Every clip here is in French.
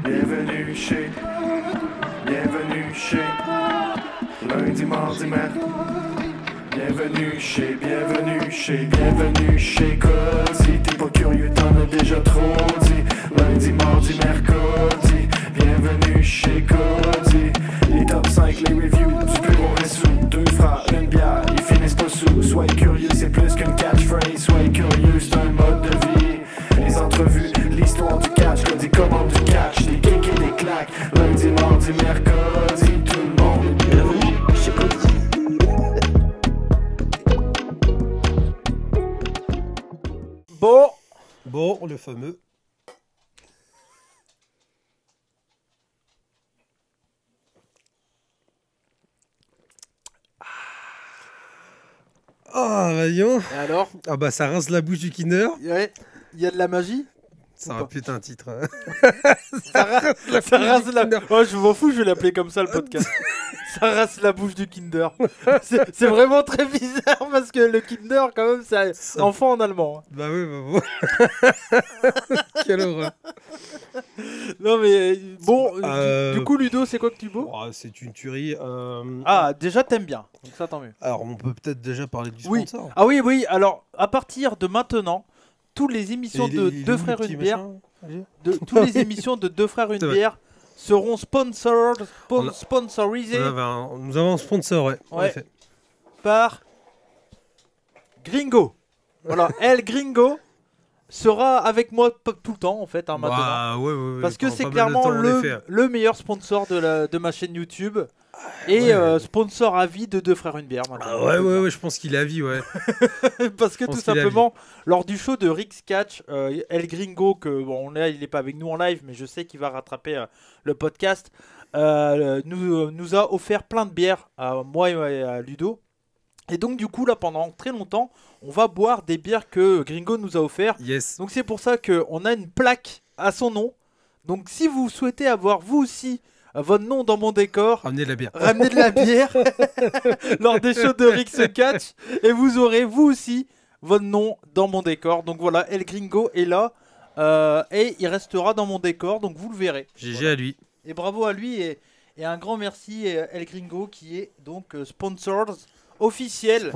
Bienvenue chez lundi, mardi, mercredi. Bienvenue chez Cody. T'es pas curieux, t'en as déjà trop dit. Lundi, mardi, mercredi. Bienvenue chez Cody. Les top 5, les reviews du bureau Ressou. Deux frères, une bière, ils finissent pas sous. Soyez curieux, c'est plus qu'une catchphrase. Soyez curieux, c'est un mode de vie. Les entrevues, l'histoire du catch, Cody commande du catch, des kicks et des claques. Lundi, mardi, mercredi, tout le monde est bienvenu chez Cody. Bon, le fameux. Ah, voyons. Et alors? Ah bah ça rince la bouche du Kinder. Ouais, il y a de la magie? Ça aurait pu être un titre. Ça rase la... Oh, je m'en fous, je vais l'appeler comme ça le podcast. Ça rase la bouche du Kinder. C'est vraiment très bizarre parce que le Kinder, quand même, c'est enfant en allemand. Hein. Bah oui, bah bon. Quelle horreur. Non mais bon, du coup Ludo, c'est quoi que tu beau? Oh, c'est une tuerie. Ah, déjà t'aimes bien, donc ça tant mieux. Alors on peut peut-être déjà parler du Oui. sponsor. Ah oui, alors à partir de maintenant, toutes les émissions de Deux Frères Une Bière, toutes les émissions de Deux Frères Une Bière seront sponsorisées. Nous avons un sponsor, ouais. En effet. Par Gringo. Voilà, El Gringo sera avec moi tout le temps en fait maintenant. Bah, ouais, parce que c'est clairement le meilleur sponsor de ma chaîne YouTube. Et sponsor à vie de Deux Frères Une Bière. Ah ouais, je pense qu'il est à vie, ouais. Parce que tout simplement, lors du show de Rick's Catch, El Gringo, que bon, là, il n'est pas avec nous en live, mais je sais qu'il va rattraper le podcast, nous a offert plein de bières à moi et à Ludo. Et donc du coup, là, pendant très longtemps, on va boire des bières que Gringo nous a offert. Yes. Donc c'est pour ça qu'on a une plaque à son nom. Donc si vous souhaitez avoir vous aussi votre nom dans mon décor, ramenez de la bière. Ramenez de la bière lors des shows de Rick's Catch et vous aurez vous aussi votre nom dans mon décor. Donc voilà, El Gringo est là et il restera dans mon décor, donc vous le verrez. GG voilà. À lui. Et bravo à lui et un grand merci El Gringo qui est donc sponsor officiel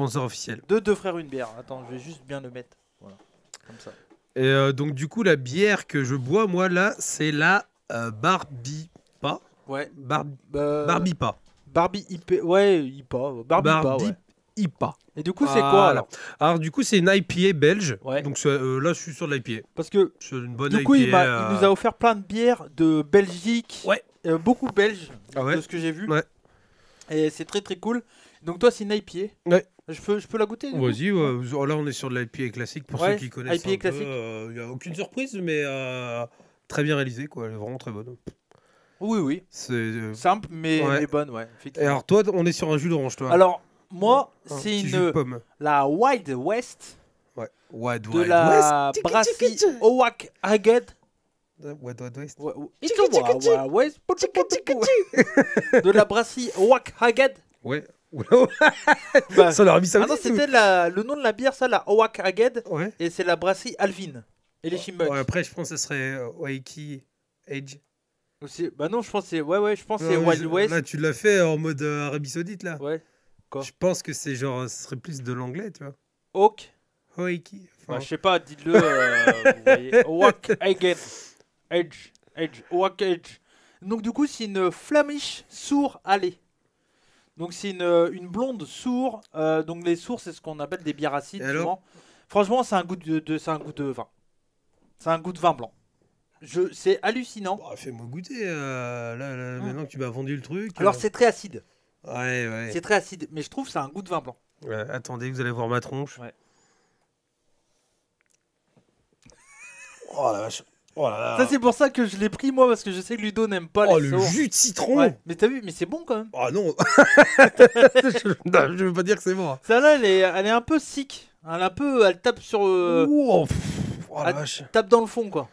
de Deux Frères Une Bière. Attends, je vais juste bien le mettre. Voilà, comme ça. Et donc du coup la bière que je bois moi là c'est la Barbipa. Ouais. Barbipa. Barbie IP. Ouais, IPA. Barbipa. Ouais. IPA. Et du coup, c'est quoi alors du coup, c'est une IPA belge. Ouais. Donc là, je suis sur l'IPA. Parce que c'est une bonne du IPA, coup, il nous a offert plein de bières de Belgique. Ouais. Beaucoup belges, ouais. de ce que j'ai vu. Ouais. Et c'est très très cool. Donc toi, c'est une IPA. Ouais. Je peux la goûter? Vas-y. Là, on est sur de l'IPA classique pour ceux qui connaissent. IPA classique. Il n'y a aucune surprise, mais très bien réalisée, quoi. Elle est vraiment très bonne. Oui. C'est simple, mais bonne, ouais. Et alors, toi, on est sur un jus d'orange, toi. Alors, moi, c'est la Wild West. Ouais. Wild de la West. brasserie Owak Haggard. Wild West. De la brasserie Owak Haggard. Ouais. Ça leur a mis ça. Ah non, c'était le nom de la bière, ça, la Owak Haggard. Ouais. Et c'est la brasserie Alvin. Et les Chimbucks. Ouais, après, je pense que ce serait Waikiki Edge. Bah non, je pense que c'est je pense c'est Wild West. Là, tu l'as fait en mode Arabie Saoudite, là. Ouais. Quoi? Je pense que c'est genre, ce serait plus de l'anglais, tu vois. Oak. Waikiki. Enfin, je sais pas, dites-le. Vous voyez. Owak Haggard. Edge. Owak Edge. Donc du coup, c'est une Flemish sour allée. Donc c'est une blonde sour. Donc les sours, c'est ce qu'on appelle des bières acides. Souvent. Franchement, c'est un goût c'est un goût de vin. C'est un goût de vin blanc. C'est hallucinant. Bah, fais-moi goûter. Maintenant que tu m'as vendu le truc. Alors c'est très acide. Ouais. C'est très acide, mais je trouve que c'est un goût de vin blanc. Ouais, attendez, vous allez voir ma tronche. Ouais. Oh la vache. Oh là là. Ça c'est pour ça que je l'ai pris moi, parce que je sais que Ludo n'aime pas les le jus de citron. Ouais. Mais t'as vu, mais c'est bon quand même. Ah non. Je veux pas dire que c'est bon. Celle-là, elle est un peu sick. Elle tape sur... Oh la vache. Tape dans le fond quoi.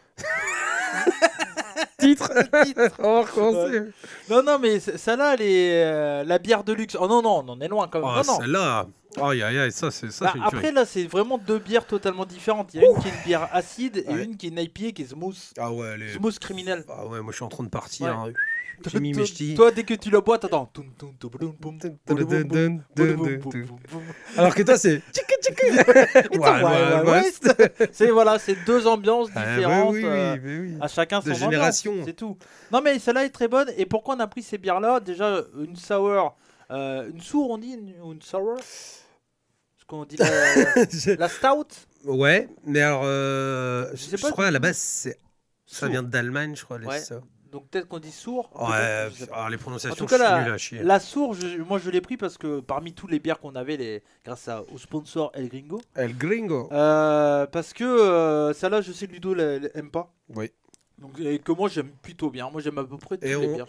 Titre. On va recommencer. Non, mais celle-là, elle est la bière de luxe. Oh non, on en est loin quand même. Celle-là, Aïe, aïe, aïe, ça, c'est une Après, tuerie. là, c'est vraiment deux bières totalement différentes. Il y a une qui est une bière acide et Ouais. une qui est une IPA qui est smooth. Ah ouais, les... Smooth criminel. Ah ouais, moi je suis en train de partir. Ouais. Hein. J'ai mis mes ch'tis. Toi, dès que tu la bois, t'attends. Alors que toi, c'est... Wild West. C'est deux ambiances différentes. Oui, mais oui. À chacun son De ambiance, génération. c'est tout. Non mais celle-là est très bonne. Et pourquoi on a pris ces bières-là? Déjà une sour, une sour on dit une sour. Ce qu'on dit la stout. Ouais, mais alors, sais je pas crois à du la tout. base, ça Sour. vient d'Allemagne, je crois. Ouais. Ça. Donc peut-être qu'on dit sour. Ouais, peut-être, je sais pas. alors les En prononciations, tout cas, je suis nul à chier. la sour, moi je l'ai pris parce que parmi tous les bières qu'on avait, grâce au sponsor El Gringo, El Gringo. parce que celle-là, je sais que Ludo l'aime pas. Oui. Donc, et que moi j'aime plutôt bien. Moi j'aime à peu près toutes Et les bières.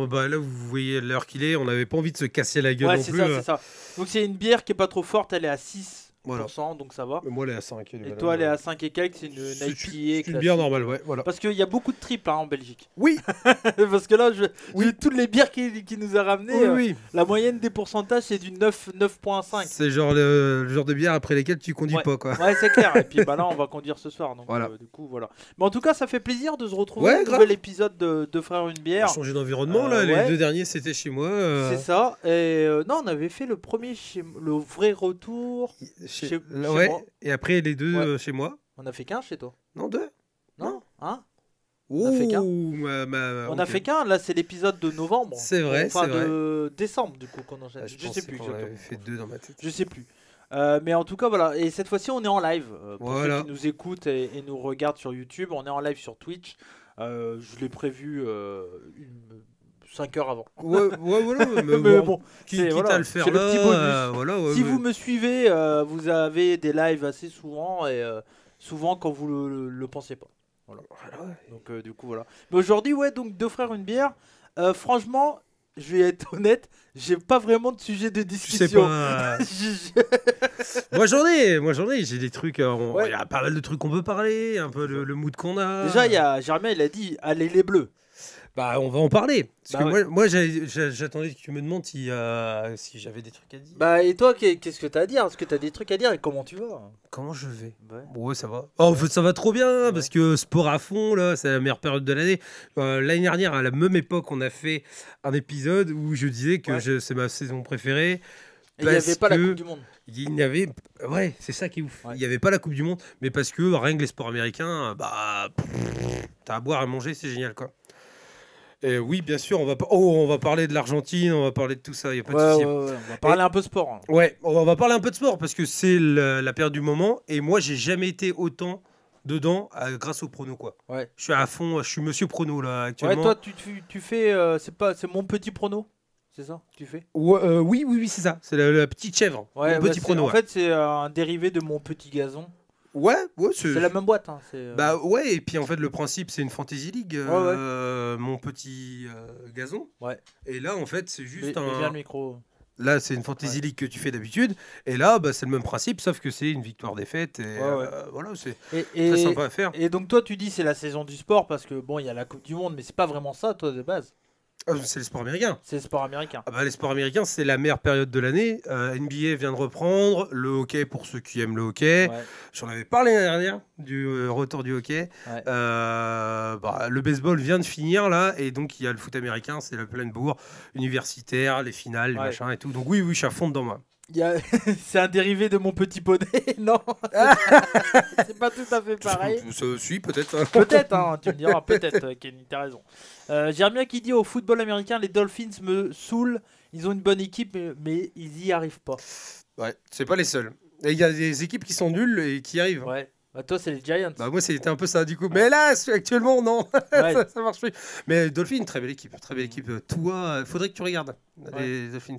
bah là, vous voyez l'heure qu'il est, on n'avait pas envie de se casser la gueule Ouais, non c'est plus. ça, c'est ça. Donc c'est une bière qui est pas trop forte, elle est à 6%, Voilà. donc ça va. Moi, elle est à 5. Et toi, elle est à 5 et quelques, c'est une C'est IPA une bière classique. normale, ouais. Voilà. Parce qu'il y a beaucoup de triples en Belgique. Oui, Parce que là, Oui. j'ai toutes les bières qui nous a ramené. oui, oui. La moyenne des pourcentages, c'est du 9,5. C'est genre le genre de bière après lesquelles tu conduis Ouais. pas, quoi. Ouais, c'est clair. Et puis bah là, on va conduire ce soir. Donc, Voilà. du coup, voilà. Mais en tout cas, ça fait plaisir de se retrouver Ouais, au grave. nouvel épisode de Frères une On bière. a changé d'environnement, là. ouais. Les deux derniers, c'était chez moi. C'est ça. Et non, on avait fait le premier le vrai retour. chez Ouais. moi. Et après, les deux Ouais. chez moi. On a fait qu'un chez toi. Non, deux. Non, hein? On a fait qu'un. On a ok. fait qu'un. Là, c'est l'épisode de novembre. C'est vrai, Enfin, c'est vrai. de décembre, du coup, qu'on enchaîne. Ah, je pensais sais plus qu'on exactement. avait fait deux dans ma tête. Je sais plus. Mais en tout cas, voilà. Et cette fois-ci, on est en live. Pour Voilà. ceux qui nous écoutent et nous regardent sur YouTube, on est en live sur Twitch. Je l'ai prévu 5 heures avant. Ouais, voilà. Mais Mais bon, bon, quitte à voilà, le faire c'est le là, petit bonus. voilà, ouais, si mais- vous me suivez, vous avez des lives assez souvent et souvent quand vous le pensez pas. Voilà. Donc du coup voilà. Mais aujourd'hui ouais donc deux frères une bière. Franchement, je vais être honnête, j'ai pas vraiment de sujet de Je discussion. sais pas. Moi j'en ai, j'ai des trucs. Il Ouais. y a pas mal de trucs qu'on peut parler, un peu le mood qu'on a. Déjà il y a Germain, il a dit allez les bleus. Bah on va en parler. Parce Bah que ouais. moi j'attendais que tu me demandes si j'avais des trucs à dire. Bah et toi qu'est-ce que t'as à dire? Est-ce que t'as des trucs à dire et comment tu vas? Comment je vais? Ouais. Ouais, ça va. Oh, en fait, ça va trop bien parce que sport à fond, là, c'est la meilleure période de l'année. L'année dernière, à la même époque, on a fait un épisode où je disais que Ouais. c'est ma saison préférée. Et il n'y avait Parce pas la que Coupe du Monde. Il n'y avait. Ouais, c'est ça qui est ouf. Ouais. Il n'y avait pas la Coupe du Monde, mais parce que rien que les sports américains, bah. T'as à boire, à manger, c'est génial, quoi. Et oui, bien sûr, on va parler de l'Argentine, on va parler de tout ça, il n'y a pas de souci. On va parler un peu sport. Hein. Ouais, on va parler un peu de sport parce que c'est la période du moment et moi j'ai jamais été autant dedans grâce au prono quoi. Ouais. Je suis à fond, je suis monsieur prono là Ouais, actuellement. toi tu fais c'est mon petit prono. C'est ça que tu fais? Ouais, oui, c'est ça. C'est la petite chèvre. Ouais, mon bah, petit prono. En fait, c'est un dérivé de mon petit gazon. Ouais, C'est la même boîte. Hein, Bah ouais, et puis en fait le principe c'est une Fantasy League, Ouais. mon petit gazon. Ouais. Et là en fait c'est juste Mais bien le micro. Là c'est une Fantasy Ouais. League que tu fais d'habitude. Et là bah, c'est le même principe sauf que c'est une victoire-défaite. Et Ouais. voilà, c'est Et, très sympa à faire. et donc toi, tu dis c'est la saison du sport parce que bon, il y a la Coupe du Monde, mais c'est pas vraiment ça, toi, de base. C'est le sport américain. C'est le sport américain. Ah bah, les sports américains, c'est la meilleure période de l'année. NBA vient de reprendre. Le hockey, pour ceux qui aiment le hockey. Ouais. J'en avais parlé l'année dernière, du retour du hockey. Ouais. Le baseball vient de finir, là. Et donc, il y a le foot américain, c'est la pleine bourre. Universitaire, les finales, les Ouais. machins et tout. Donc, oui, je suis à fond dedans, moi. C'est un dérivé de mon petit poney. Non, c'est pas tout à fait pareil. Ça suit, peut-être. Peut-être, hein, tu me diras, peut-être, Kenny, t'as raison. Germien qui dit au football américain, les Dolphins me saoulent. Ils ont une bonne équipe, mais ils y arrivent pas. Ouais, c'est pas les seuls. Et il y a des équipes qui sont nulles et qui arrivent. Ouais. Bah, toi, c'est les Giants. Bah moi c'était un peu ça du coup. Mais là actuellement non. Ouais. ça marche plus. Mais Dolphins, très belle équipe. Très belle équipe. Toi, faudrait que tu regardes les Dolphins.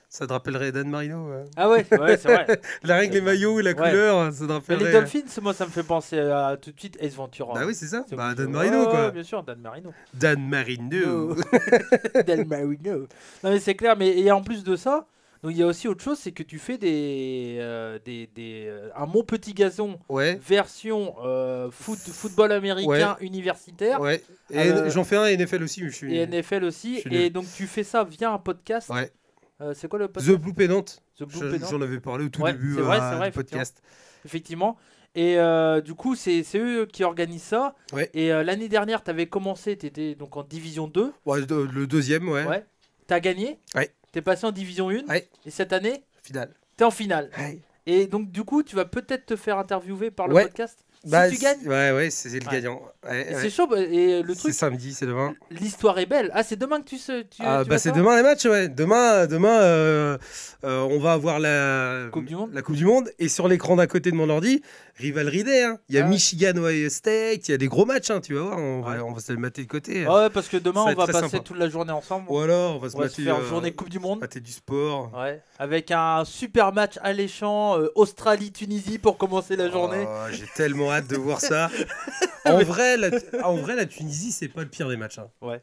Ça te rappellerait Dan Marino. Ah ouais, c'est vrai. La règle, les maillots et la Ouais. couleur, ça te Mais rappellerait. les Dolphins, moi, ça me fait penser à tout de suite Ace Ventura. Bah oui, c'est ça. C'est Bah, obligé. Dan Marino, quoi. Ouais, bien sûr, Dan Marino. Dan Marino. Dan Marino. Non, mais c'est clair. Mais et en plus de ça, donc il y a aussi autre chose, c'est que tu fais un Mon Petit Gazon Ouais. version football américain universitaire Ouais. Et j'en fais un NFL aussi. Mais je suis... et NFL aussi. je suis nul. Et donc tu fais ça via un podcast. Ouais. C'est quoi le The podcast Blue Pennant. The Blue Pennant. J'en avais parlé au tout Ouais, début c'est vrai, du podcast. Effectivement. Et du coup, c'est eux qui organisent ça. Ouais. Et l'année dernière, tu avais commencé, tu étais donc en Division 2. Ouais, le deuxième, ouais. Ouais. Tu as gagné. Ouais. Tu es passé en Division 1. Ouais. Et cette année, Finale. tu es en finale. Ouais. Et donc, du coup, tu vas peut-être te faire interviewer par le Ouais. podcast. Si Bah, tu gagnes. Ouais, c'est le Ouais. gagnant. Ouais, Et ouais. c'est chaud. Et le C'est truc, samedi, c'est demain. l'histoire est belle. Ah, c'est demain que tu Ah, vas bah c'est savoir demain les matchs, ouais. Demain on va avoir la Coupe du Monde. La Coupe du Monde. Et sur l'écran d'à côté de mon ordi, Rivalry Day. Hein. Il y a Ah. Michigan, Ohio State, il y a des gros matchs, hein, tu vas voir. On Ouais. va se les mater de côté. Ouais, parce que demain, Ça va on va être très passer sympa. toute la journée ensemble. Voilà, on va se On va mater, se faire journée Coupe du Monde. mater du sport. Ouais, avec un super match alléchant Australie-Tunisie pour commencer la journée. Oh, j'ai tellement hâte de voir ça. En vrai, la Tunisie, c'est pas le pire des matchs. Hein. Ouais.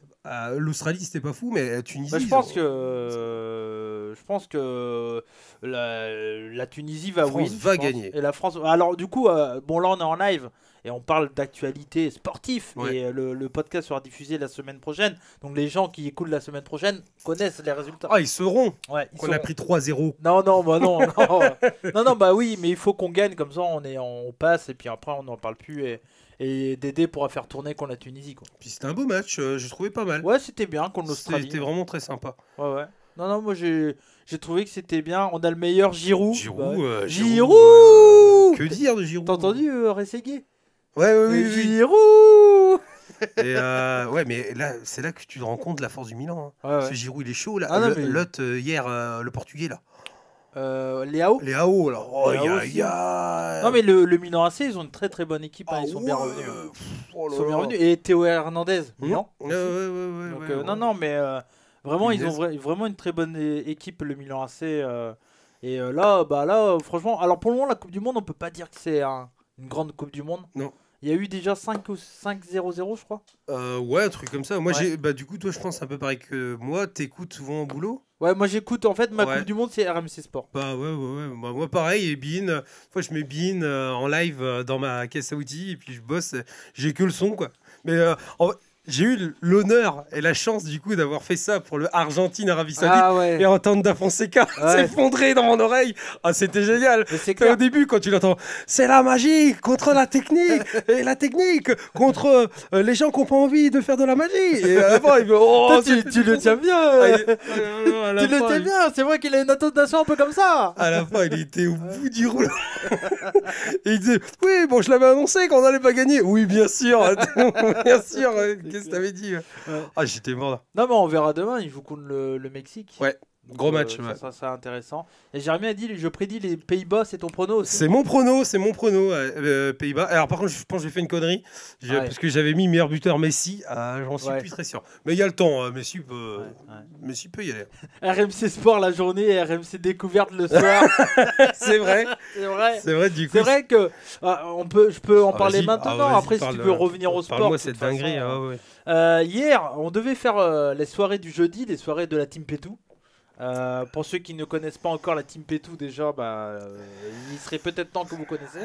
L'Australie, c'était pas fou, mais la Tunisie. Bah, je pense que la Tunisie va France win. va je pense. gagner. Et la France. Alors du coup, bon là on est en live et on parle d'actualité sportive Ouais. et le podcast sera diffusé la semaine prochaine. Donc les gens qui écoutent la semaine prochaine connaissent les résultats. Ah, ils sauront Ouais, ils qu'on a seront- pris 3-0. Non, bah non, non, bah oui, mais il faut qu'on gagne comme ça, on passe et puis après on n'en parle plus et Dédé pourra faire tourner contre la Tunisie quoi. Puis c'était un beau match, j'ai trouvé pas mal. Ouais, c'était bien contre l'Australie. C'était vraiment très sympa. Ouais. Non, moi j'ai trouvé que c'était bien. On a le meilleur Giroud. Giroud, Bah ouais. Giroud, que dire de Giroud? T'as entendu Rességuier Ouais, oui. Giroud. Et ouais, mais là, c'est là que tu te rends compte de la force du Milan. Hein. Ouais. Ce Giroud, il est chaud là. Ah non, mais- L'autre hier, le Portugais là. Léao. Les AO là. Oh, Léao aussi. ya. Non mais le Milan AC, ils ont une très très bonne équipe. Hein, ils sont bien revenus. Hein. Oh Ils sont bien revenus. Et Théo Hernandez, non Ouais. Donc, non, mais vraiment, ils ont Punaise. vraiment une très bonne équipe, le Milan AC. Et là, franchement, alors pour le moment, la Coupe du Monde, on peut pas dire que c'est une grande Coupe du Monde. Non. Il y a eu déjà 5-0-0, je crois. Ouais, un truc comme ça. Moi, Ouais. bah, du coup, toi, je pense un peu pareil que moi. T'écoutes souvent au boulot? Ouais, moi j'écoute, en fait, ma Ouais. Coupe du Monde, c'est RMC Sport. Bah ouais. Bah, moi pareil, et Bean, fois je mets Bean en live dans ma caisse à outils et puis je bosse, j'ai que le son quoi. Mais j'ai eu l'honneur et la chance du coup d'avoir fait ça pour le Argentine-Arabie Saoudite ouais. et entendre Da Fonseca s'effondrer dans mon oreille. Ah, c'était génial. Mais c'est Au clair. début, quand tu l'entends, c'est la magie contre la technique et la technique contre les gens qui n'ont pas envie de faire de la magie. Et à la fin, il me Toi, tu le tiens bien. tu Tu le tiens bien. C'est vrai qu'il a une intonation un peu comme ça. À la fin, il était au bout du rouleau. Et il disait, oui, bon, je l'avais annoncé qu'on n'allait pas gagner. Oui, bien sûr. Bien sûr. Qu'est-ce que t'avais dit? Ah, j'étais mort là. Non, mais on verra demain. Il joue contre le Mexique. Ouais, Donc, gros match. Ça Ouais. sera intéressant. Et Jérémy a dit, je prédis les Pays-Bas, c'est ton prono aussi. C'est mon prono, Pays-Bas. Alors par contre, je pense que j'ai fait une connerie. Ouais. Parce que j'avais mis meilleur buteur Messi. J'en suis Ouais. plus très sûr. Mais il y a le temps. Messi peut, Ouais. Messi peut y aller. RMC Sport la journée et RMC Découverte le soir. C'est vrai. C'est vrai. C'est vrai, du coup. C'est vrai que je peux en Ah, parler vas-y. maintenant. Ah, vas-y, Après, si parle, tu veux revenir au sport. Parle-moi de toute cette dinguerie. façon, Ouais. hier, on devait faire les soirées du jeudi, les soirées de la Team Pétou. Pour ceux qui ne connaissent pas encore la Team Pétou, déjà, il serait peut-être temps que vous connaissez.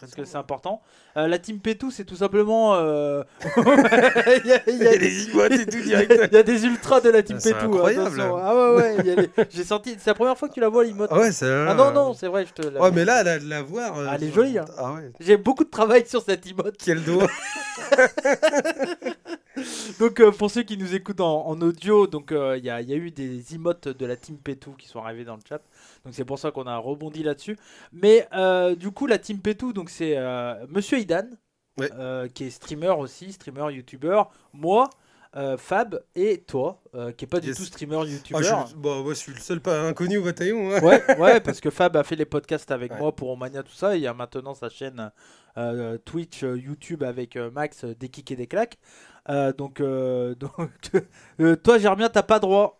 Parce que c'est important. La Team Pétou, c'est tout simplement. Il Il y a des imotes et tout direct. il y a des ultras de la Team C'est Pétou. incroyable. Attention. Ah ouais. J'ai sorti. C'est la première fois que tu la vois, l'imote. Ouais, c'est. Ah non, c'est vrai, je te la. Ouais, mais là, de la voir. Ah, elle est jolie, hein. Ah ouais. J'ai beaucoup de travail sur cette emote. Quel dos. Donc pour ceux qui nous écoutent en audio, donc il y a eu des emotes de la Team Pétou qui sont arrivés dans le chat. Donc c'est pour ça qu'on a rebondi là-dessus. Mais du coup la Team Pétou, donc c'est Monsieur Idan, Ouais. qui est streamer aussi, streamer youtubeur, moi, Fab et toi, qui est pas du Yes. tout streamer Ah, youtubeur. moi, je suis le seul pas inconnu au bataillon. Hein. Ouais, parce que Fab a fait les podcasts avec Ouais. moi pour Omania, tout ça. Il y a maintenant sa chaîne Twitch, YouTube avec Max, des kicks et des claques. Donc, toi, Germien, t'as pas droit.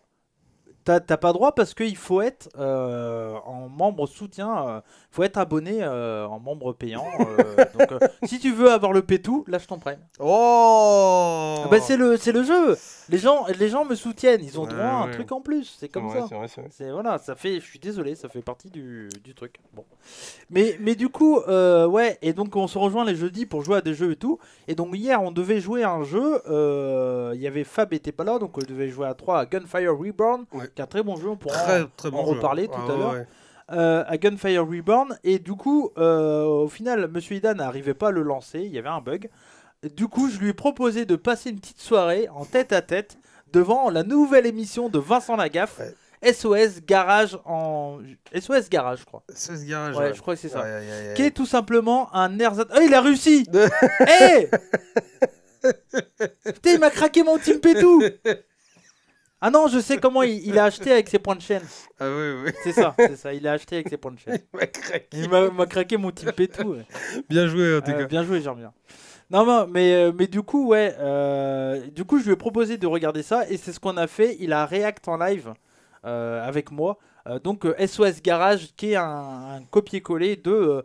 T'as pas droit parce qu'il faut être en membre soutien, il faut être abonné en membre payant. Donc, si tu veux avoir le pétou, lâche ton prime. Oh C'est le jeu. Les gens me soutiennent, ils ont droit à un ouais. truc en plus, c'est comme ça. C'est vrai, c'est vrai. Voilà, ça fait, je suis désolé, ça fait partie du truc. Bon. Mais du coup, ouais, et donc on se rejoint les jeudis pour jouer à des jeux et tout. Et donc hier, on devait jouer à un jeu, il y avait Fab était pas là, donc on devait jouer à 3 à Gunfire Reborn, Ouais. qui est un très bon jeu, on pourra Très bon en jeu. reparler tout à l'heure. Ouais. À Gunfire Reborn, et du coup, au final, Monsieur Ida n'arrivait pas à le lancer, il y avait un bug. Du coup, je lui ai proposé de passer une petite soirée en tête à tête devant la nouvelle émission de Vincent Lagaffe, SOS Garage SOS Garage, je crois. SOS Garage. Ouais, je crois que c'est ça. Ouais. Qui est tout simplement un ersatz. Oh, il a réussi. Hé Putain, il m'a craqué mon Team Pétou. Ah non, je sais comment il a acheté avec ses points de chaîne. Ah oui. C'est ça, il a acheté avec ses points de chaîne. Il m'a craqué. Il m'a craqué mon Team Pétou. Ouais. Bien joué en tout cas. Bien joué, Jean-Bien. Non, mais du coup, ouais. Du coup, je lui ai proposé de regarder ça et c'est ce qu'on a fait. Il a react en live avec moi. Donc, SOS Garage, qui est un copier-coller de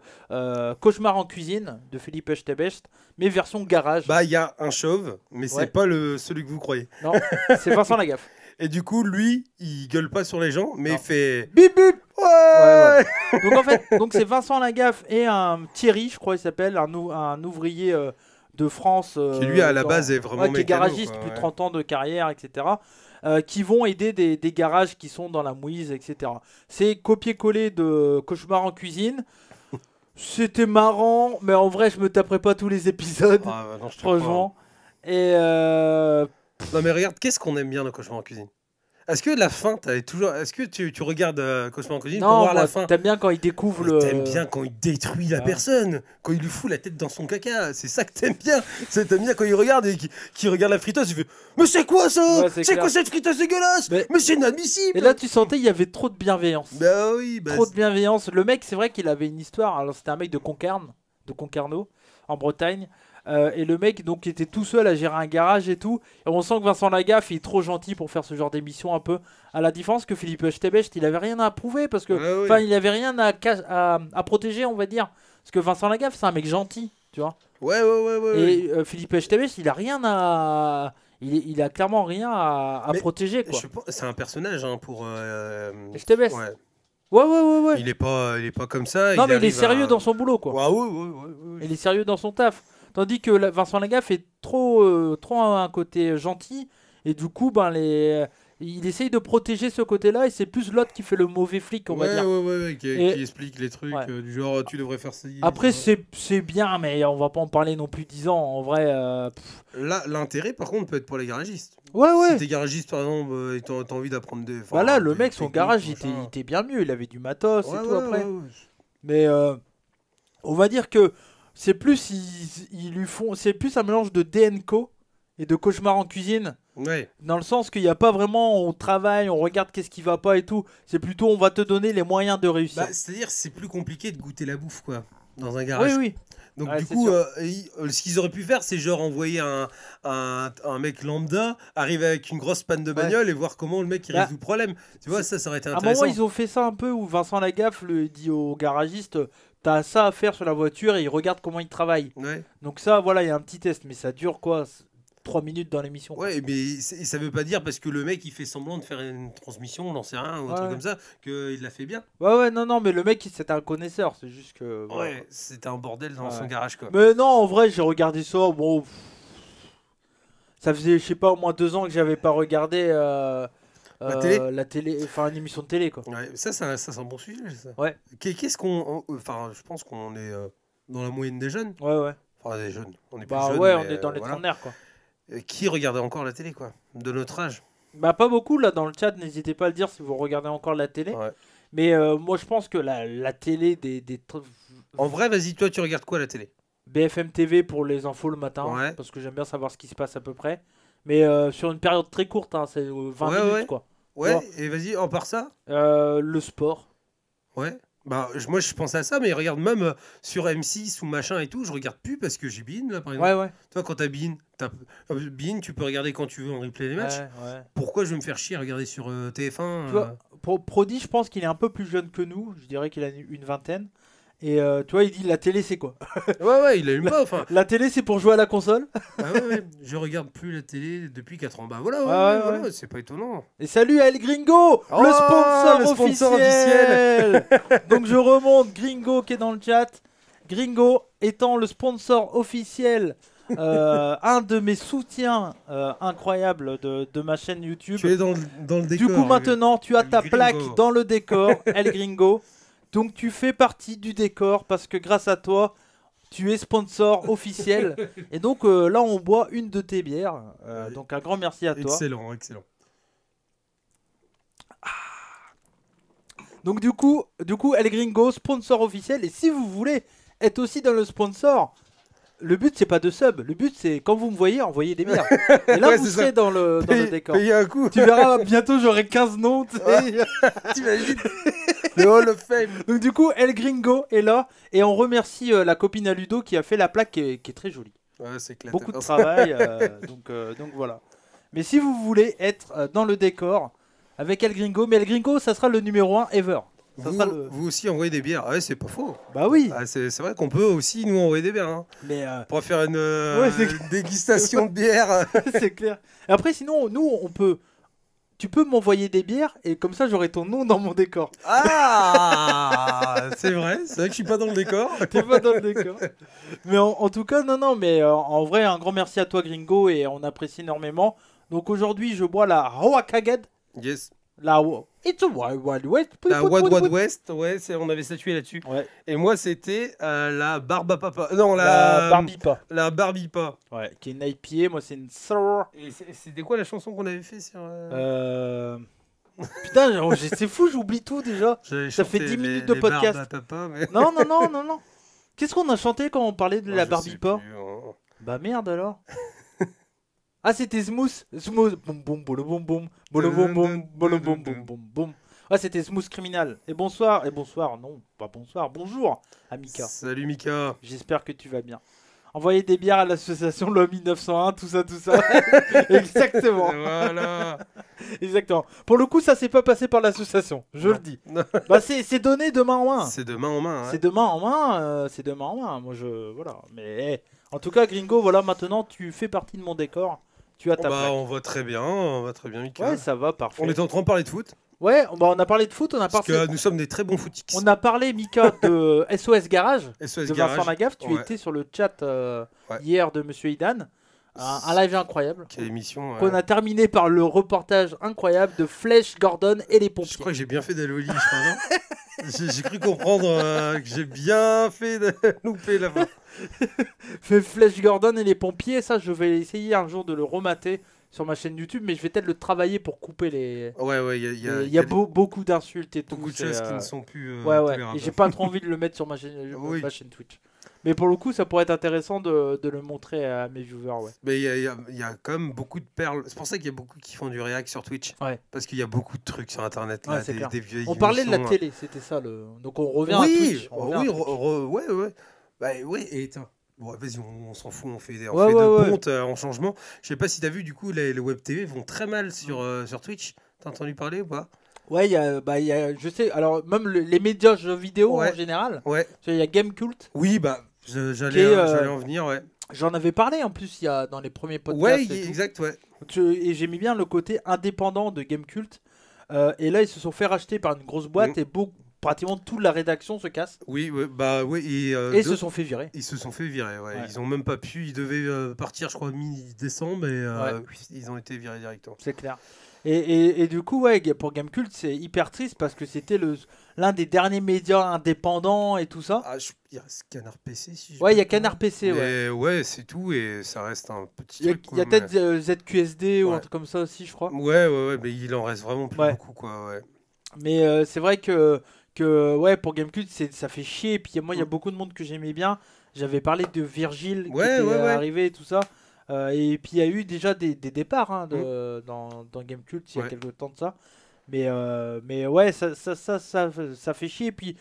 Cauchemar en cuisine de Philippe Echtebest, mais version garage. Bah, il y a un chauve, mais Ouais. c'est pas celui que vous croyez. Non, c'est Vincent Lagaffe. Et du coup, lui, il gueule pas sur les gens, mais Non. il fait. Bip bip. Ouais, Donc en fait, c'est Vincent Lagaffe et un Thierry, je crois il s'appelle, un ouvrier de France. Qui lui, à la base, est vraiment qui est mécano, garagiste, quoi, plus de ouais. 30 ans de carrière, etc. Qui vont aider des garages qui sont dans la mouise, etc. C'est copier-coller de Cauchemar en cuisine. C'était marrant, mais en vrai, je me taperais pas tous les épisodes, Ah, bah non, je te crois. franchement. Et Non, mais regarde, qu'est-ce qu'on aime bien dans Cauchemar en cuisine? Est-ce que la fin, t'avais toujours. Est-ce que tu regardes Cauchemar en cuisine pour non, voir la moi, fin? t'aimes bien quand il découvre Mais le. T'aimes bien quand il détruit la Ouais. personne, quand il lui fout la tête dans son caca, c'est ça que t'aimes bien. T'aimes bien quand il regarde et qu'il regarde la friteuse, il fait mais c'est quoi ça? Ouais, c'est C'est clair. quoi cette friteuse dégueulasse? Mais- Mais c'est inadmissible. Et là, tu sentais il y avait trop de bienveillance. Bah oui, bah Trop de bienveillance. Le mec, c'est vrai qu'il avait une histoire. Alors, c'était un mec de Concarneau, en Bretagne. Et le mec, donc, il était tout seul à gérer un garage et tout. Et on sent que Vincent Lagaffe, il est trop gentil pour faire ce genre d'émission un peu. À la différence que Philippe Echtebest, il avait rien à prouver parce que, Ouais, oui. il avait rien à protéger, on va dire. Parce que Vincent Lagaffe, c'est un mec gentil, tu vois. Ouais. Et Philippe Echtebest, il a rien à. Il a clairement rien à Mais protéger, quoi. C'est un personnage hein, pour. Echtebest. Ouais. Ouais. Il est pas comme ça. Non, mais il est arrive sérieux à- dans son boulot, quoi. Ouais. Il est sérieux dans son taf. Tandis que Vincent Lagaffe est trop un côté gentil. Et du coup, il essaye de protéger ce côté-là. Et c'est plus l'autre qui fait le mauvais flic, on va dire. Qui Et- explique les trucs Ouais. du genre tu devrais faire ça. Après, c'est bien, mais on va pas en parler non plus 10 ans. En vrai, Là, l'intérêt par contre peut être pour les garagistes. ouais. Si t'es garagiste par exemple, et t'as envie d'apprendre des. Bah là, le des mec, son techniques, garage, machin. il était bien mieux. Il avait du matos Ouais, et tout après. ouais. Mais on va dire que c'est plus ils lui font, c'est plus un mélange de DNCO et de Cauchemar en cuisine, Ouais. dans le sens qu'il n'y a pas vraiment on travaille, on regarde qu'est-ce qui va pas et tout. C'est plutôt on va te donner les moyens de réussir. Bah, c'est-à-dire c'est plus compliqué de goûter la bouffe quoi dans un garage. Oui. Donc Ouais, du c'est coup, sûr. ce qu'ils auraient pu faire, c'est genre envoyer un mec lambda, arriver avec une grosse panne de bagnole et voir comment le mec il Bah, résout le problème. Tu vois, ça aurait été À un intéressant. moment, ils ont fait ça un peu où Vincent Lagaffe le dit au garagiste, t'as ça à faire sur la voiture et il regarde comment il travaille. Ouais. Donc ça, voilà, il y a un petit test, mais ça dure quoi 3 minutes dans l'émission. Ouais, mais ça veut pas dire parce que le mec il fait semblant de faire une transmission, on n'en sait rien, ou un truc Ouais. comme ça, qu'il l'a fait bien. Ouais, non, mais le mec, c'est un connaisseur, c'est juste que. voilà. Ouais, c'était un bordel dans Ouais. son garage quoi. Mais non, en vrai, j'ai regardé ça. Bon, ça faisait, je sais pas, au moins 2 ans que j'avais pas regardé La télé enfin une émission de télé quoi. Ouais, ça c'est un bon sujet. Ça. Ouais. Qu'est-ce qu'on. Enfin, je pense qu'on est dans la moyenne des jeunes. Ouais. Enfin, des jeunes. On est plus Bah jeunes. ouais, mais, on est dans les voilà. trentenaires quoi. Qui regardait encore la télé quoi de notre âge? Bah pas beaucoup là dans le chat, n'hésitez pas à le dire si vous regardez encore la télé. Ouais. Mais moi je pense que la télé En vrai, vas-y, toi tu regardes quoi à la télé? BFM TV pour les infos le matin, Ouais. parce que j'aime bien savoir ce qui se passe à peu près. Mais sur une période très courte, hein, c'est 20 Ouais, minutes ouais. quoi. Ouais, Ouais. et vas-y, en part ça? Le sport. Ouais. Bah, moi je pense à ça, mais regarde, même sur M6 ou machin et tout, je regarde plus parce que j'ai Bein là par exemple. Ouais. Toi, quand t'as Bein, Bein, tu peux regarder quand tu veux en replay les matchs. Ouais. Pourquoi je vais me faire chier à regarder sur TF1 Tu vois, Prodi, je pense qu'il est un peu plus jeune que nous. Je dirais qu'il a une vingtaine. Et tu vois, il dit la télé c'est quoi? Ouais, il allume pas, enfin. La télé c'est pour jouer à la console. Ah ouais, je regarde plus la télé depuis 4 ans. Bah voilà, Ouais. c'est pas étonnant. Et salut à El Gringo, le sponsor officiel. Donc je remonte, Gringo qui est dans le chat. Gringo étant le sponsor officiel, un de mes soutiens incroyables de ma chaîne YouTube. Tu es dans le décor. Du coup maintenant tu as El ta Gringo. plaque dans le décor, El Gringo. Donc tu fais partie du décor parce que grâce à toi, tu es sponsor officiel. Et donc là on boit une de tes bières. Donc un grand merci à toi. Excellent. Donc du coup El Gringo, sponsor officiel. Et si vous voulez être aussi dans le sponsor, le but c'est pas de sub. Le but c'est quand vous me voyez, envoyer des bières. Et là Ouais, vous c'est serez ça. dans le décor. Payer un coup. Tu verras bientôt j'aurai 15 noms. Tu sais. T'imagines le Hall of Fame. Donc du coup El Gringo est là. Et on remercie la copine à Ludo qui a fait la plaque qui est très jolie. Ouais, c'est clair. Beaucoup de travail. Donc voilà. Mais si vous voulez être dans le décor avec El Gringo, mais El Gringo ça sera le numéro 1 ever. Ça sera le... Vous aussi envoyez des bières. Ah ouais, c'est pas faux. Bah oui. Ah, c'est vrai qu'on peut aussi nous envoyer des bières. Hein. Mais On pourra faire une c'est dégustation de bière. c'est clair. Et après, sinon, nous, on peut. Tu peux m'envoyer des bières et comme ça, j'aurai ton nom dans mon décor. Ah, c'est vrai que je suis pas dans le décor. T'es pas dans le décor. Mais en tout cas, non. Mais en vrai, un grand merci à toi, Gringo, et on apprécie énormément. Donc aujourd'hui, je bois la Hoakaged. Yes. It's a Wild Wild West. La Wild West, ouais, on avait statué là-dessus. Ouais. Et moi, c'était la Barba Papa. Non, La Barbipa. La Barbipa. Ouais, qui est une IPA. Moi, c'est une Sour. Et c'était quoi la chanson qu'on avait fait sur. Putain, c'est fou, j'oublie tout déjà. J'avais Ça fait chanté 10 minutes de les podcast. Barba Papa, mais... Non. Qu'est-ce qu'on a chanté quand on parlait de la Je sais Barbipa? plus, hein. Bah merde alors. Ah c'était Smooth. Boum boum boum boum boum boum boum boum boum boum boum. Ouais c'était Smooth Criminal. Et bonsoir non pas bonsoir bonjour Amika. Salut Mika. J'espère que tu vas bien. Envoyer des bières à l'association Loi 1901 tout ça. Exactement. Voilà. Exactement. Pour le coup ça s'est pas passé par l'association. Je le dis. Bah c'est donné de main en main. C'est de main en main. Hein. C'est de main en main. C'est de main en main. Moi je voilà. Mais en tout cas Gringo voilà maintenant tu fais partie de mon décor. Tu as ta plaque. On va très bien, Mika. Ouais, ça va, parfait. On est en train de parler de foot. Ouais, on a parlé de foot, Parce que nous sommes des très bons footix. On a parlé, Mika, de SOS Garage, SOS de Garage. Vincent Lagaffe. Tu étais sur le chat hier de Monsieur Idan. Un live incroyable. Quelle émission. Qu'on a terminé par le reportage incroyable de Flash Gordon et les pompiers. Je crois que j'ai bien fait d'aller au lit, je crois, non J'ai cru comprendre que j'ai bien fait de louper la fin. Fait Flash Gordon et les pompiers, ça je vais essayer un jour de le remater sur ma chaîne YouTube, mais je vais peut-être le travailler pour couper les... Ouais, il y a beaucoup d'insultes et tout. Beaucoup de choses qui ne sont plus... ouais, et j'ai pas trop envie de le mettre sur ma chaîne Twitch. Mais pour le coup, ça pourrait être intéressant de le montrer à mes viewers, ouais. Mais il y a quand même beaucoup de perles. C'est pour ça qu'il y a beaucoup qui font du react sur Twitch. Ouais. Parce qu'il y a beaucoup de trucs sur Internet. Là, des vieilles on parlait de la émissions, télé, c'était ça. Donc on revient à Twitch. Ouais. Bah ouais, et attends. Bon, vas-y, on s'en fout, on fait des pontes en changement. Je sais pas si t'as vu, du coup, les web TV vont très mal sur Twitch. T'as entendu parler ou pas? Ouais, je sais, alors même les médias jeux vidéo en général. Ouais. Il y a Gamecult. Oui, bah, j'allais en venir, ouais. J'en avais parlé en plus dans les premiers podcasts. Ouais, exact, ouais. Et j'aimais bien le côté indépendant de Gamecult. Et là, ils se sont fait racheter par une grosse boîte et pratiquement toute la rédaction se casse. Oui, bah oui. Et ils se sont fait virer. Ils se sont fait virer, ouais. Ils ont même pas pu, ils devaient partir, je crois, mi-décembre, mais ils ont été virés directement. C'est clair. Et du coup, ouais, pour Gamecult, c'est hyper triste parce que c'était l'un des derniers médias indépendants et tout ça. Ah, il reste Canard PC, si ouais, il y a Canard PC, mais ouais, c'est tout, et ça reste un petit truc. Il y a peut-être ZQSD ou un truc comme ça aussi, je crois. Ouais, mais il en reste vraiment plus beaucoup, quoi, ouais. Mais c'est vrai que ouais, pour Gamecult, ça fait chier. Et puis moi, il y a beaucoup de monde que j'aimais bien. J'avais parlé de Virgile qui était arrivé et tout ça. Et puis il y a eu déjà des départs dans Gamecult il y a quelques temps de ça. Mais ouais, ça fait chier. Et puis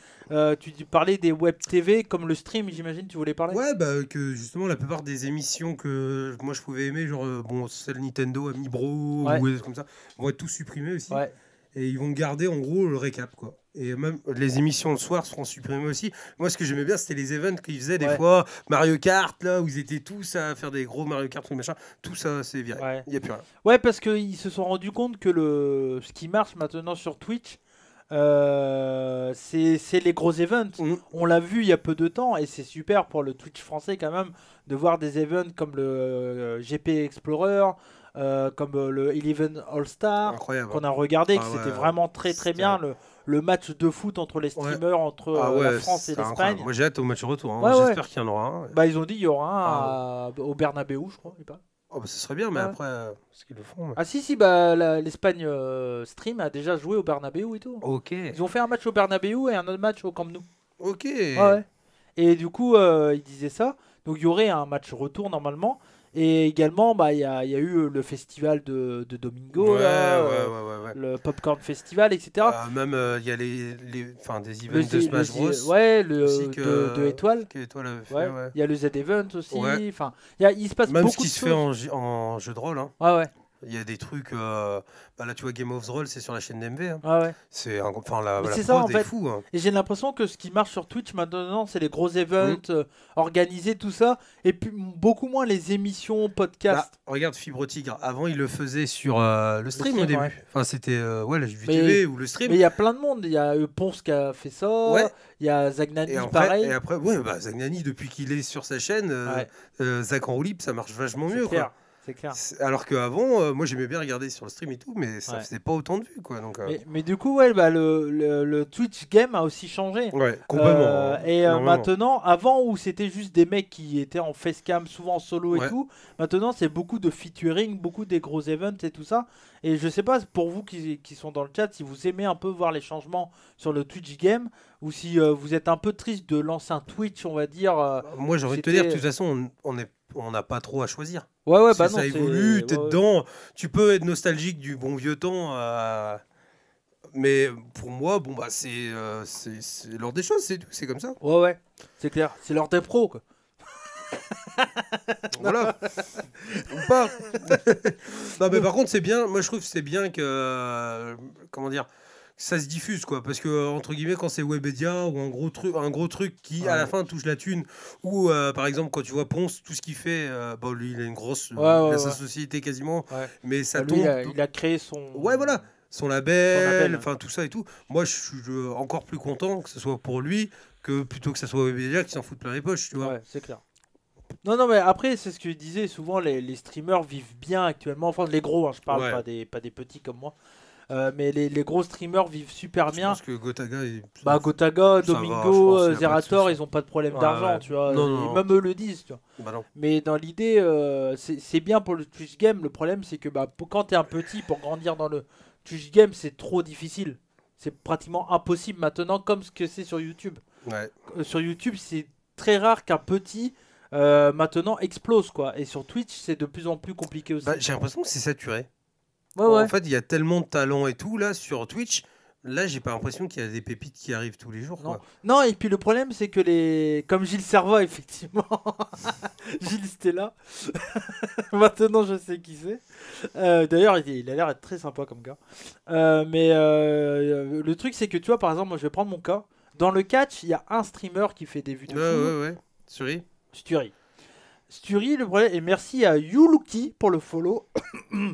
tu parlais des web TV comme le stream, j'imagine, tu voulais parler? Ouais, bah que justement la plupart des émissions que moi je pouvais aimer, genre celle Nintendo, Ami Bro ou comme ça, vont être tous supprimés aussi. Ouais. Et ils vont garder en gros le récap, quoi. Et même les émissions le soir seront supprimées aussi. Moi, ce que j'aimais bien, c'était les events qu'ils faisaient des Ouais. fois. Mario Kart, là, où ils étaient tous à faire des gros Mario Kart, tout machin. Tout ça, c'est viré. Ouais. Il n'y a plus rien. Ouais, parce qu'ils se sont rendus compte que ce qui marche maintenant sur Twitch, c'est les gros events. Mm. On l'a vu il y a peu de temps et c'est super pour le Twitch français quand même de voir des events comme le GP Explorer, comme le Eleven All-Star Incroyable. qu'on a regardé, que Ah c'était ouais, vraiment très très c'était- bien le match de foot entre les streamers, entre Ah la ouais, France et c'est l'Espagne. incroyable. Moi, j'ai hâte au match retour. Hein. Ouais, ouais. J'espère qu'il y en aura un. Bah ils ont dit il y aura un au Bernabeu, je crois. Il paraît. Oh, bah, ce serait bien, mais Ouais. après, ce qu'ils le font. Ah si, bah l'Espagne Stream a déjà joué au Bernabeu et tout. Ok. Ils ont fait un match au Bernabeu et un autre match au Camp Nou. Ok. Ouais. Et du coup, ils disaient ça. Donc il y aurait un match retour normalement. Et également, bah il y a eu le festival de Domingo, Ouais, là, ouais. le Popcorn Festival, etc. Même, il y a des Le events de Smash Bros. Ouais, le aussi que- de étoiles. Qu'Étoile avait fait, Ouais. ouais. Il y a le Z-Event aussi. Ouais. Enfin, il se passe Même beaucoup ce qui de se choses. fait en jeu de rôle. Hein. Ouais. Il y a des trucs. Bah là, tu vois, Game of Thrones, c'est sur la chaîne d'MV. Hein. Ouais. C'est enfin, la Mais la c'est ça, prod en est fait. fou. Hein. Et j'ai l'impression que ce qui marche sur Twitch maintenant, c'est les gros events organisés, tout ça, et puis beaucoup moins les émissions, podcasts. Bah, regarde Fibre Tigre. Avant, il le faisait sur le stream au stream, début. ouais. Enfin, c'était la Mais- TV ou le stream. Mais il y a plein de monde. Il y a Ponce qui a fait ça. Ouais. Il y a Zagnani, Et après, pareil. ouais, bah, Zagnani, depuis qu'il est sur sa chaîne, Zach en roue libre, ça marche vachement C'est mieux. clair. Quoi. C'est clair. Alors qu'avant, moi j'aimais bien regarder sur le stream et tout, mais ça Ouais. faisait pas autant de vues. Quoi, donc, Mais du coup, ouais, bah, le Twitch game a aussi changé. ouais, complètement. Et Normalement. maintenant, avant où c'était juste des mecs qui étaient en facecam, souvent en solo et Ouais. tout, maintenant c'est beaucoup de featuring, beaucoup des gros events et tout ça. Et je sais pas pour vous qui sont dans le chat, si vous aimez un peu voir les changements sur le Twitch game ou si vous êtes un peu triste de lancer un Twitch, on va dire. Moi j'ai envie de te dire, de c'était- toute façon, on n'a pas trop à choisir. Ouais, Si bah non, ça c'est- évolue, t'es ouais, ouais. dedans. Tu peux être nostalgique du bon vieux temps, mais pour moi, bon bah c'est l'ordre des choses, c'est tout, c'est comme ça. Ouais, c'est clair. C'est l'heure des pros, quoi. Voilà. Ou pas. Non mais par contre c'est bien. Moi je trouve que c'est bien que comment dire, ça se diffuse quoi, parce que entre guillemets quand c'est Webedia ou un gros truc qui à la fin touche la thune, ou par exemple quand tu vois Ponce, tout ce qu'il fait, bon lui il a une grosse, il a sa société quasiment, Ouais. mais ça Lui, tombe. il a créé son. Ouais voilà. Son Son label, label. enfin tout ça et tout. Moi, je suis encore plus content que ce soit pour lui que plutôt que ce soit Webedia qui s'en fout plein les poches, tu vois. Ouais, c'est clair. Non, mais après, c'est ce que je disais, souvent les streamers vivent bien actuellement. Enfin, les gros, hein, je parle, Ouais. pas des petits comme moi. Mais les gros streamers vivent super Je bien. pense que Gotaga est... Bah, Gotaga, Ça va, je Domingo, pense, y a pas de Zerator, souci. ils ont pas de problème Ouais, d'argent, ouais. tu vois. Non, Et non. même eux le disent, tu vois. Bah non. Mais dans l'idée, c'est bien pour le Twitch game. Le problème, c'est que quand t'es un petit, pour grandir dans le Twitch game, c'est trop difficile. C'est pratiquement impossible maintenant, comme ce que c'est sur YouTube. Ouais. Sur YouTube, c'est très rare qu'un petit maintenant explose, quoi. Et sur Twitch, c'est de plus en plus compliqué aussi. Bah, j'ai l'impression que c'est saturé. Ouais, ouais. En fait, il y a tellement de talent et tout là sur Twitch. Là, j'ai pas l'impression qu'il y a des pépites qui arrivent tous les jours. Non. Quoi. Non, et puis le problème, c'est que comme Gilles Serva, effectivement, Gilles Stella, maintenant je sais qui c'est. D'ailleurs, il a l'air d'être très sympa comme gars. Mais le truc, c'est que tu vois, par exemple, moi je vais prendre mon cas. Dans le catch, il y a un streamer qui fait des vues de fou, Ouais. Suri. Sturi, le problème, et merci à Yuluki pour le follow.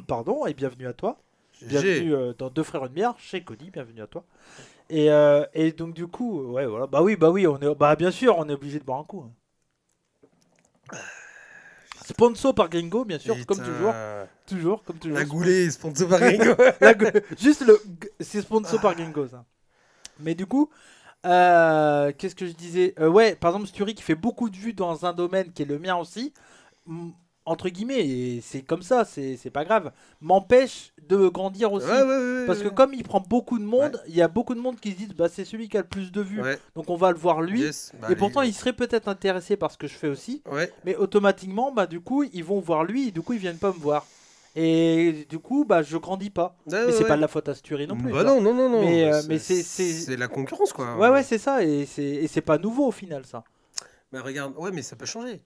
Pardon, et bienvenue à toi. Bienvenue dans Deux Frères une bière, chez Cody, bienvenue à toi. Et donc du coup, ouais, voilà. Bah oui, bien sûr, on est obligé de boire un coup. Sponsor par Gringo, bien sûr, comme toujours. Toujours, comme toujours. La goulée, sponsor par Ringo. Juste c'est sponsor par Gringo, ça. Mais du coup, qu'est-ce que je disais ouais, par exemple, Sturi qui fait beaucoup de vues dans un domaine qui est le mien aussi, entre guillemets, et c'est comme ça, c'est pas grave, m'empêche de grandir aussi. Ouais, Parce que comme il prend beaucoup de monde, il y a beaucoup de monde qui se disent bah c'est celui qui a le plus de vues, Ouais. donc on va le voir lui. Yes. Bah, Et pourtant il serait peut-être intéressé par ce que je fais aussi, Ouais. mais automatiquement du coup ils vont voir lui et du coup ils viennent pas me voir. Et du coup je grandis pas. Mais c'est pas de la faute à Sturi non plus. Bah quoi. non. Mais c'est C'est la concurrence quoi. Ouais, c'est ça, et c'est pas nouveau au final ça. Mais regarde, ouais, mais ça peut changer.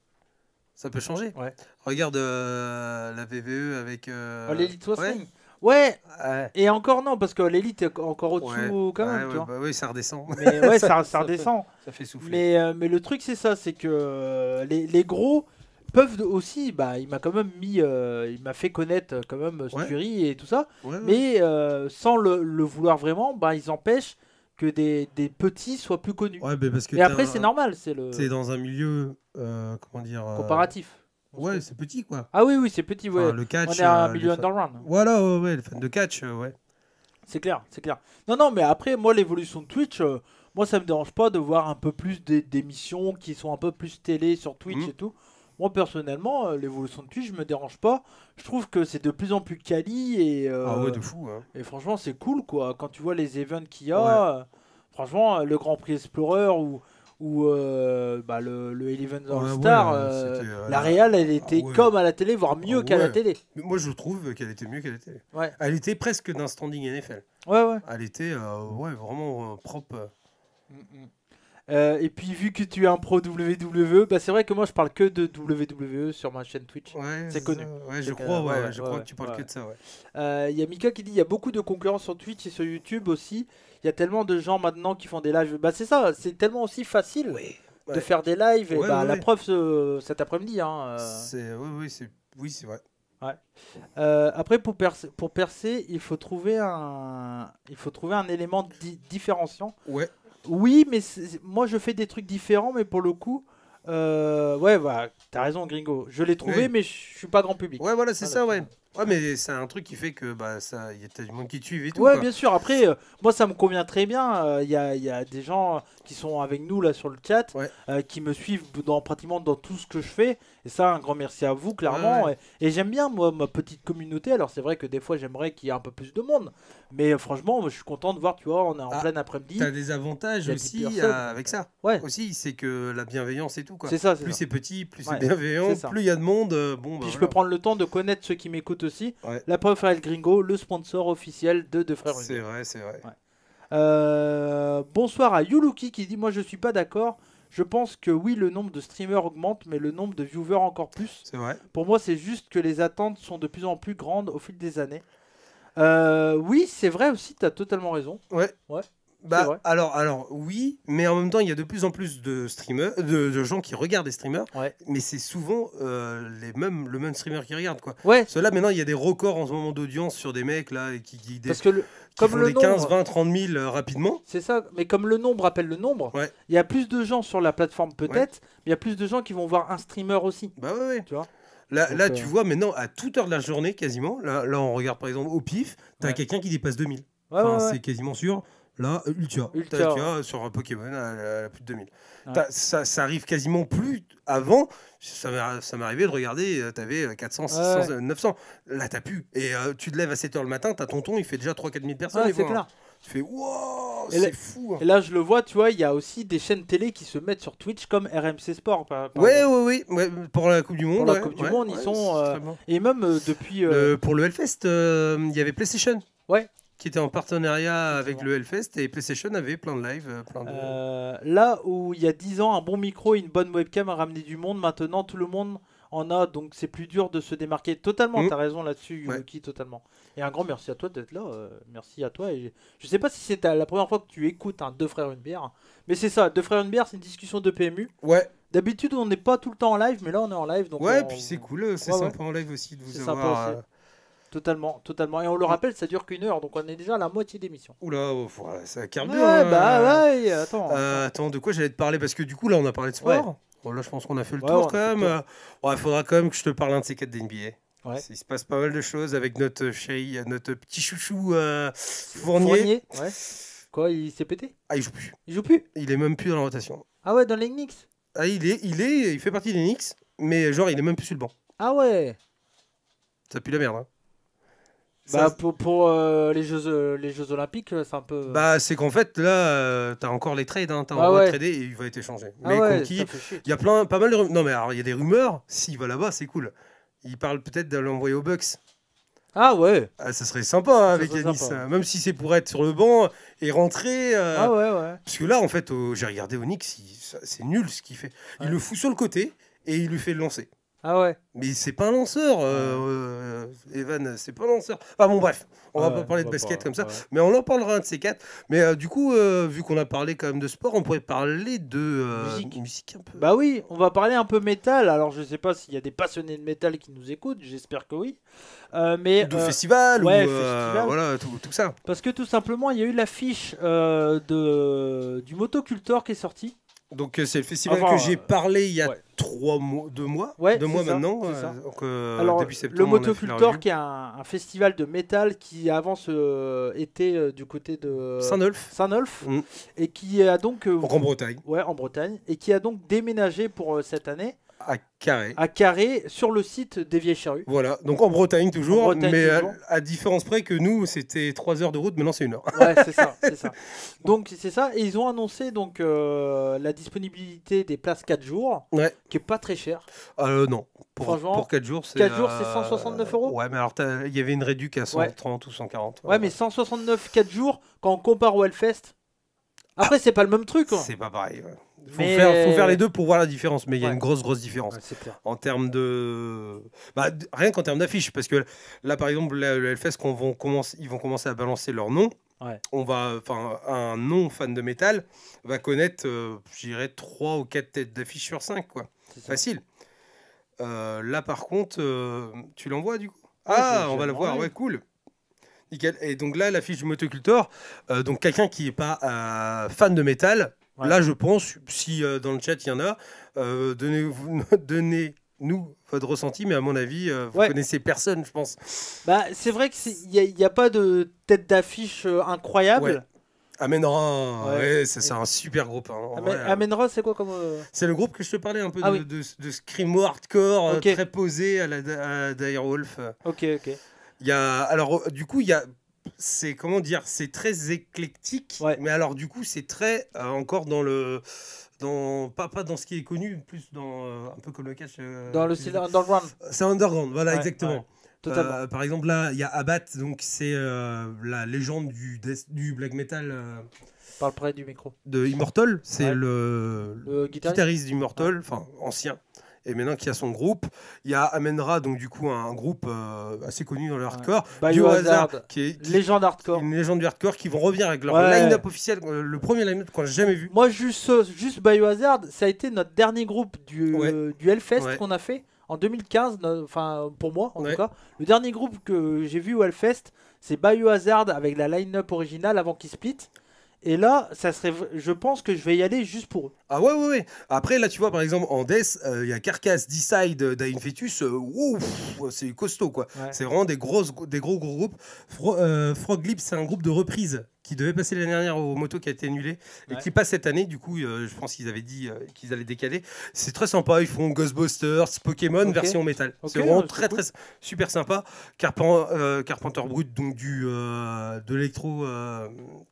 Ça peut changer. Ouais. Regarde la VVE avec. L'Elite Wrestling. Ouais, Ouais. et encore non, parce que l'élite est encore au-dessous quand même, Ouais, tu vois. bah oui, ça redescend. Mais ouais, ça fait- redescend. Ça fait souffler. Mais le truc, c'est ça, c'est que les gros peuvent aussi, bah, il m'a quand même mis, il m'a fait connaître quand même Ouais. Sturi et tout ça, Ouais, ouais. mais sans le vouloir vraiment, bah, ils empêchent que des petits soient plus connus. Ouais, mais parce que Et après, c'est normal, c'est le t'es dans un milieu, comment dire. comparatif. Ouais, c'est petit quoi. Ah oui, c'est petit, ouais. Enfin, le catch. On est à un les milieu fans- underground. Voilà, ouais, les fans de catch, ouais. C'est clair, c'est clair. Non, non, mais après, moi, l'évolution de Twitch, moi, ça me dérange pas de voir un peu plus d'émissions qui sont un peu plus télé sur Twitch Mhm. et tout. Moi, personnellement, l'évolution de Twitch me dérange pas. Je trouve que c'est de plus en plus quali Ah ouais, de fou. Hein. et franchement, c'est cool, quoi. Quand tu vois les events qu'il y a, franchement, le Grand Prix Explorer ou bah, le Eleven Ouais, All-Star, ouais, c'était, la réal, elle était ouais. comme à la télé, voire mieux Ah qu'à la ouais. télé. Mais moi, je trouve qu'elle était mieux qu'à la télé. Ouais, Elle était presque d'un standing NFL. ouais, ouais. Elle était ouais, vraiment propre. Et puis vu que tu es un pro WWE, bah c'est vrai que moi je parle que de WWE sur ma chaîne Twitch. Ouais, C'est connu. Ouais, je C'est crois, que- ouais, ouais, je ouais, crois que tu parles ouais. que de ça, ouais. Il y a Mika qui dit il y a beaucoup de concurrence sur Twitch et sur YouTube aussi. Il y a tellement de gens maintenant qui font des lives. Bah c'est ça, c'est tellement aussi facile de Ouais. faire des lives. Et Ouais, bah ouais, la ouais. preuve cet après-midi. Hein, Oui, c'est vrai. Après pour percer, il faut trouver un élément différenciant. Ouais. Oui, mais moi je fais des trucs différents, mais pour le coup, ouais, bah, t'as raison, Gringo. Je l'ai trouvé, Oui. mais je suis pas grand public. Ouais, voilà, c'est Voilà, ça, ouais. c'est- Ouais, mais c'est un truc qui fait que bah ça, il y a t'as du monde qui te suit et tout. Ouais, quoi. bien sûr. Après, moi ça me convient très bien. Il y a des gens qui sont avec nous là sur le chat, Ouais. qui me suivent pratiquement dans tout ce que je fais. Et ça, un grand merci à vous, clairement. Ouais. Et j'aime bien, moi, ma petite communauté. Alors, c'est vrai que des fois, j'aimerais qu'il y ait un peu plus de monde. Mais franchement, moi, je suis content de voir, tu vois, on est en Ah, plein après-midi. T'as des avantages Il y a 10 aussi personnes. avec ça. Ouais. Aussi, c'est que la bienveillance et tout quoi. C'est ça, c'est Plus ça. c'est petit, plus Ouais, c'est bienveillant, c'est ça. plus il y a de monde. Bon, bah, Puis je voilà. peux prendre le temps de connaître ceux qui m'écoutent aussi. Ouais. La preuve, Raphaël Gringo, le sponsor officiel de Deux Frères C'est Unis. vrai, c'est vrai. Bonsoir à Yuluki qui dit moi je suis pas d'accord. Je pense que oui, le nombre de streamers augmente, mais le nombre de viewers encore plus. C'est vrai. Pour moi, c'est juste que les attentes sont de plus en plus grandes au fil des années. Oui, c'est vrai aussi, tu as totalement raison. Ouais. Ouais, Bah, vrai. alors oui, mais en même temps, il y a de plus en plus de streamers, de gens qui regardent des streamers, Ouais. mais c'est souvent le même streamer qui regarde quoi. Ouais, Ceux-là, maintenant, il y a des records en ce moment d'audience sur des mecs là qui parce que qui comme font le des 15, nombre, 20, 30 000 rapidement. c'est ça, mais comme le nombre appelle le nombre, Ouais. il y a plus de gens sur la plateforme peut-être, mais il y a plus de gens qui vont voir un streamer aussi. Bah ouais. Tu vois. Là, Donc, là tu vois, maintenant, à toute heure de la journée, quasiment, là on regarde par exemple au pif, t'as Ouais. quelqu'un qui dépasse 2000. Ouais, Enfin, ouais, ouais. c'est quasiment sûr. Là, Ultia. Ultia, Tu ouais. vois, sur un Pokémon, elle a plus de 2000. Ouais. Ça arrive quasiment plus. Avant, ça m'arrivait de regarder, t'avais 400, 600, 900. Là, t'as plus. Et tu te lèves à 7h le matin, t'as tonton, il fait déjà 3-4 000 personnes. Ouais, des c'est fois, clair. hein. Tu fais, wow, Et là- c'est fou. Hein. Et là, je le vois, tu vois, il y a aussi des chaînes télé qui se mettent sur Twitch comme RMC Sport. Par Ouais, exemple. ouais, pour la Coupe du Monde. Pour la ouais, Coupe du ouais, Monde, ils ouais, sont, c'est très bon. Et même depuis. Pour le Hellfest, il y avait PlayStation. Ouais. Qui était en partenariat avec Exactement. le Hellfest et PlayStation avait plein de lives. Là où il y a 10 ans, un bon micro et une bonne webcam a ramené du monde, maintenant tout le monde en a, donc c'est plus dur de se démarquer. Totalement, Mhm. t'as raison là-dessus, Ouais. Yuki, totalement. Et un grand merci à toi d'être là. Merci à toi. Et je sais pas si c'est la première fois que tu écoutes un Deux Frères Une Bière, mais c'est ça, Deux Frères Une Bière, c'est une discussion de PMU. Ouais, D'habitude, on n'est pas tout le temps en live, mais là, on est en live. Donc ouais, on- puis c'est cool, c'est Ouais, sympa en live aussi de vous C'est sympa avoir. aussi. Totalement, totalement. Et on le rappelle, ça dure qu'une heure, donc on est déjà à la moitié d'émission. Oula, voilà, ça carbe Ouais, bien. hein. bah ouais, attends. Attends, de quoi j'allais te parler? Parce que du coup, là, on a parlé de sport. Bon, là, je pense qu'on a fait le Ouais, tour on a quand fait le même. Il faudra quand même que je te parle un de ces 4 d'NBA. Ouais. Il se passe pas mal de choses avec notre chéri, notre petit chouchou Fournier. Ouais. Quoi, il s'est pété? Ah, il joue plus. Il joue plus? Il est même plus dans la rotation. Ah ouais, dans les Knicks? Ah, il fait partie des Knicks, mais genre, il est même plus sur le banc. Ah ouais. Ça pue la merde. Hein. Bah Ça, pour les Jeux Olympiques, c'est un peu. bah, c'est qu'en fait, là, t'as encore les trades. Hein. T'as Ah un droit de ouais. trader et il va être échangé. Ah Mais ouais, contre qui? ça fait chier. Il y a pas mal de rumeurs. Non, mais alors, il y a des rumeurs. S'il va là-bas, c'est cool. Il parle peut-être de l'envoyer aux Bucks. Ah ouais. Ah, ça serait sympa hein, avec serait Yanis. sympa. Même si c'est pour être sur le banc et rentrer. Ah ouais, ouais. Parce que là, en fait, j'ai regardé Onyx, c'est nul ce qu'il fait. Il Ouais. le fout sur le côté et il lui fait le lancer. Ah ouais. Mais c'est pas un lanceur, Evan, c'est pas un lanceur. Ah bon, bref, on va Ouais, pas parler on de va basket pas- comme ça, ouais. mais on en parlera un de ces quatre. Mais du coup, vu qu'on a parlé quand même de sport, on pourrait parler de musique un peu. Bah oui, on va parler un peu métal. Alors je sais pas s'il y a des passionnés de métal qui nous écoutent, j'espère que oui. Mais de festival ouais, ou festival. voilà, tout ça. parce que tout simplement, il y a eu l'affiche du Motocultor qui est sortie. Donc c'est le festival Enfin, que j'ai parlé il y a ouais. 3 mois, 2 mois, Ouais, 2 mois c'est ça, maintenant. c'est ça. Donc, Alors début le septembre, on a fait la Motocultor review. qui est un festival de métal qui avant était du côté de Saint-Nolf, Saint-Nolf Mm. et qui a donc donc en Bretagne, ouais, en Bretagne et qui a donc déménagé pour cette année à Carré. à Carré sur le site des Vieilles Charrues. Voilà, donc en Bretagne toujours, En Bretagne mais toujours. à différence près que nous, c'était 3 heures de route, maintenant c'est 1 heure. Ouais, c'est ça, c'est ça. Donc c'est ça, et ils ont annoncé donc la disponibilité des places 4 jours, Ouais. qui est pas très cher. Non, Franchement, pour 4 jours, c'est... 4 jours, c'est 169 €. Ouais, mais alors il y avait une réduc à 130 ou 140. Ouais, mais 169 4 jours quand on compare au Hellfest. Après, c'est pas le même truc. Quoi. C'est pas pareil. Ouais. Faut Mais- faire les deux pour voir la différence, mais il y a Ouais. une grosse différence. Ouais, c'est clair. En termes de... rien qu'en termes d'affiches, parce que là, par exemple, le Hellfest, ils vont commencer à balancer leur nom. Ouais. Un non-fan de métal va connaître, je dirais, 3 ou 4 têtes d'affiches sur 5, quoi. C'est ça. Facile. Là, par contre, tu l'envoies, du coup? Ouais, Ah, je on va vais le voir, l'envoyer. ouais, cool. Nickel. Et donc là, l'affiche du Motocultor, donc quelqu'un qui n'est pas fan de métal, Ouais. là, je pense, si dans le chat il y en a, donnez-nous votre ressenti, mais à mon avis, vous Ouais. connaissez personne, je pense. Bah, c'est vrai qu'il n'y a pas de tête d'affiche incroyable. Ouais. Amenra, Ouais. ouais, c'est un super groupe. Hein, en vrai, Amenra, c'est quoi comme. c'est le groupe que je te parlais un peu Ah de, oui. de screamo hardcore, Ok. très posé à la Direwolf. Ok, ok. Il y a, alors, du coup, il y a, c'est comment dire, c'est très éclectique, Ouais. mais alors du coup, c'est très encore pas dans ce qui est connu, plus dans un peu comme le catch. Dans le run. C'est underground, voilà, Ouais, exactement. ouais, totalement. Par exemple, là, il y a Abbat, donc c'est la légende du black metal Parle près du micro. de Immortal. C'est Ouais. le Le guitariste. guitariste d'Immortal, enfin ancien, et maintenant qui a son groupe. Il y a Amenra, donc du coup un groupe assez connu dans le hardcore. Biohazard, qui légende hardcore. une légende du hardcore qui vont revenir avec leur Ouais. line-up officiel, le premier line-up qu'on n'a jamais vu. Moi, juste Biohazard, ça a été notre dernier groupe du Hellfest Ouais. qu'on a fait en 2015. Enfin, pour moi, en Ouais. tout cas. Le dernier groupe que j'ai vu au Hellfest, c'est Biohazard avec la line-up originale avant qu'ils split. Et là, je pense que je vais y aller juste pour eux. Ah ouais. Après, là, tu vois, par exemple, en Death, il y a Carcass, Decide, Dying Fetus. Wow, c'est costaud, quoi. Ouais. C'est vraiment des gros groupes. Frog Lips, c'est un groupe de reprise qui devait passer l'année dernière au moto qui a été annulé et Ouais. qui passe cette année. Du coup, je pense qu'ils avaient dit qu'ils allaient décaler. C'est très sympa. Ils font Ghostbusters, Pokémon, Ok. version métal. Ok, c'est vraiment c'est très, cool. très super sympa. Carpenter Brut, donc de l'électro,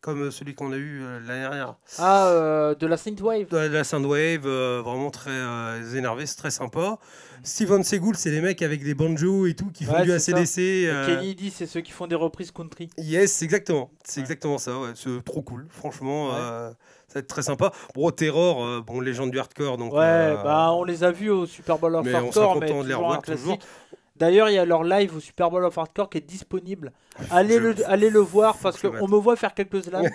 comme celui qu'on a eu l'année dernière. Ah, de la Synthwave. De la Soundwave, vraiment très énervé, c'est très sympa. Steven Seagal, c'est les mecs avec des banjos et tout qui font Ouais, du c'est ça. ACDC. Kenny dit, c'est ceux qui font des reprises country. Yes, exactement. C'est Ouais. exactement ça. Ouais. C'est trop cool. Franchement, Ouais. ça va être très sympa. Bon, Terror, légende du hardcore. Donc, Ouais, on les a vus au Super Bowl of mais on Hardcore, sera mais content de les toujours un revoir toujours. classique. D'ailleurs, il y a leur live au Super Bowl of Hardcore qui est disponible. Allez le voir parce que je le qu'on me voit faire quelques slams.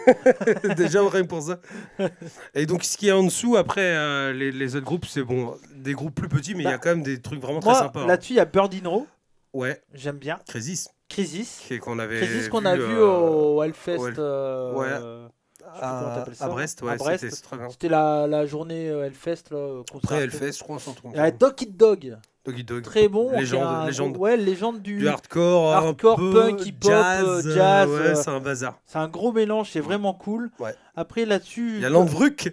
Déjà, rien que pour ça. Et donc, ce qui est en dessous, après, les autres groupes, c'est des groupes plus petits, mais il y a quand même des trucs vraiment très Moi, sympas. là-dessus, il y a Bird in Row. Ouais, J'aime bien. Crisis, Crisis. qu'on avait Crisis qu'on a vu au Hellfest. ouais. je sais plus comment t'appelles ça. à Brest, ouais, À Brest. c'était très bien. C'était la journée Hellfest. Là, qu'on Après s'est Hellfest, je crois, sans trop. Il y a Dog Eat Dog. Doggy Dog. Très bon. Légende. Ouais, légende du Hardcore, hardcore, un peu, punk, hip-hop, jazz. jazz, Ouais, c'est un bazar. C'est un gros mélange, c'est vraiment cool. Ouais. Après là-dessus, Il y a Landvruck,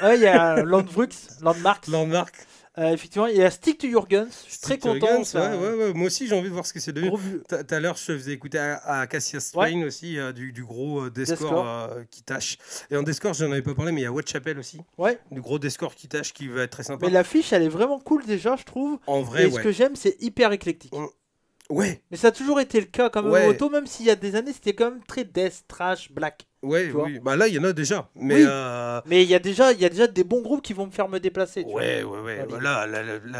ouais, il y a Landmarks. Landmark. Effectivement, il y a Stick to Your Guns. Je suis très Stick to content. Guns, c'est un ouais. Moi aussi, j'ai envie de voir ce que c'est devenu. gros Tout à l'heure, je te faisais écouter à Cassius Strain aussi, du gros Deathcore qui tâche. Et en Deathcore, j'en avais pas parlé, mais il y a Whitechapel aussi. Ouais. Du gros Deathcore qui tâche qui va être très sympa. Mais l'affiche, elle est vraiment cool déjà, je trouve. En vrai, Et ce que j'aime, c'est hyper éclectique. Ouais. Mais ça a toujours été le cas quand même Ouais. au moto, même s'il y a des années, c'était quand même très death, trash, black. Ouais, tu vois. oui. Bah là, il y en a déjà. Mais Oui. Mais il y a déjà des bons groupes qui vont me faire me déplacer. Tu vois. ouais. Dans Voilà,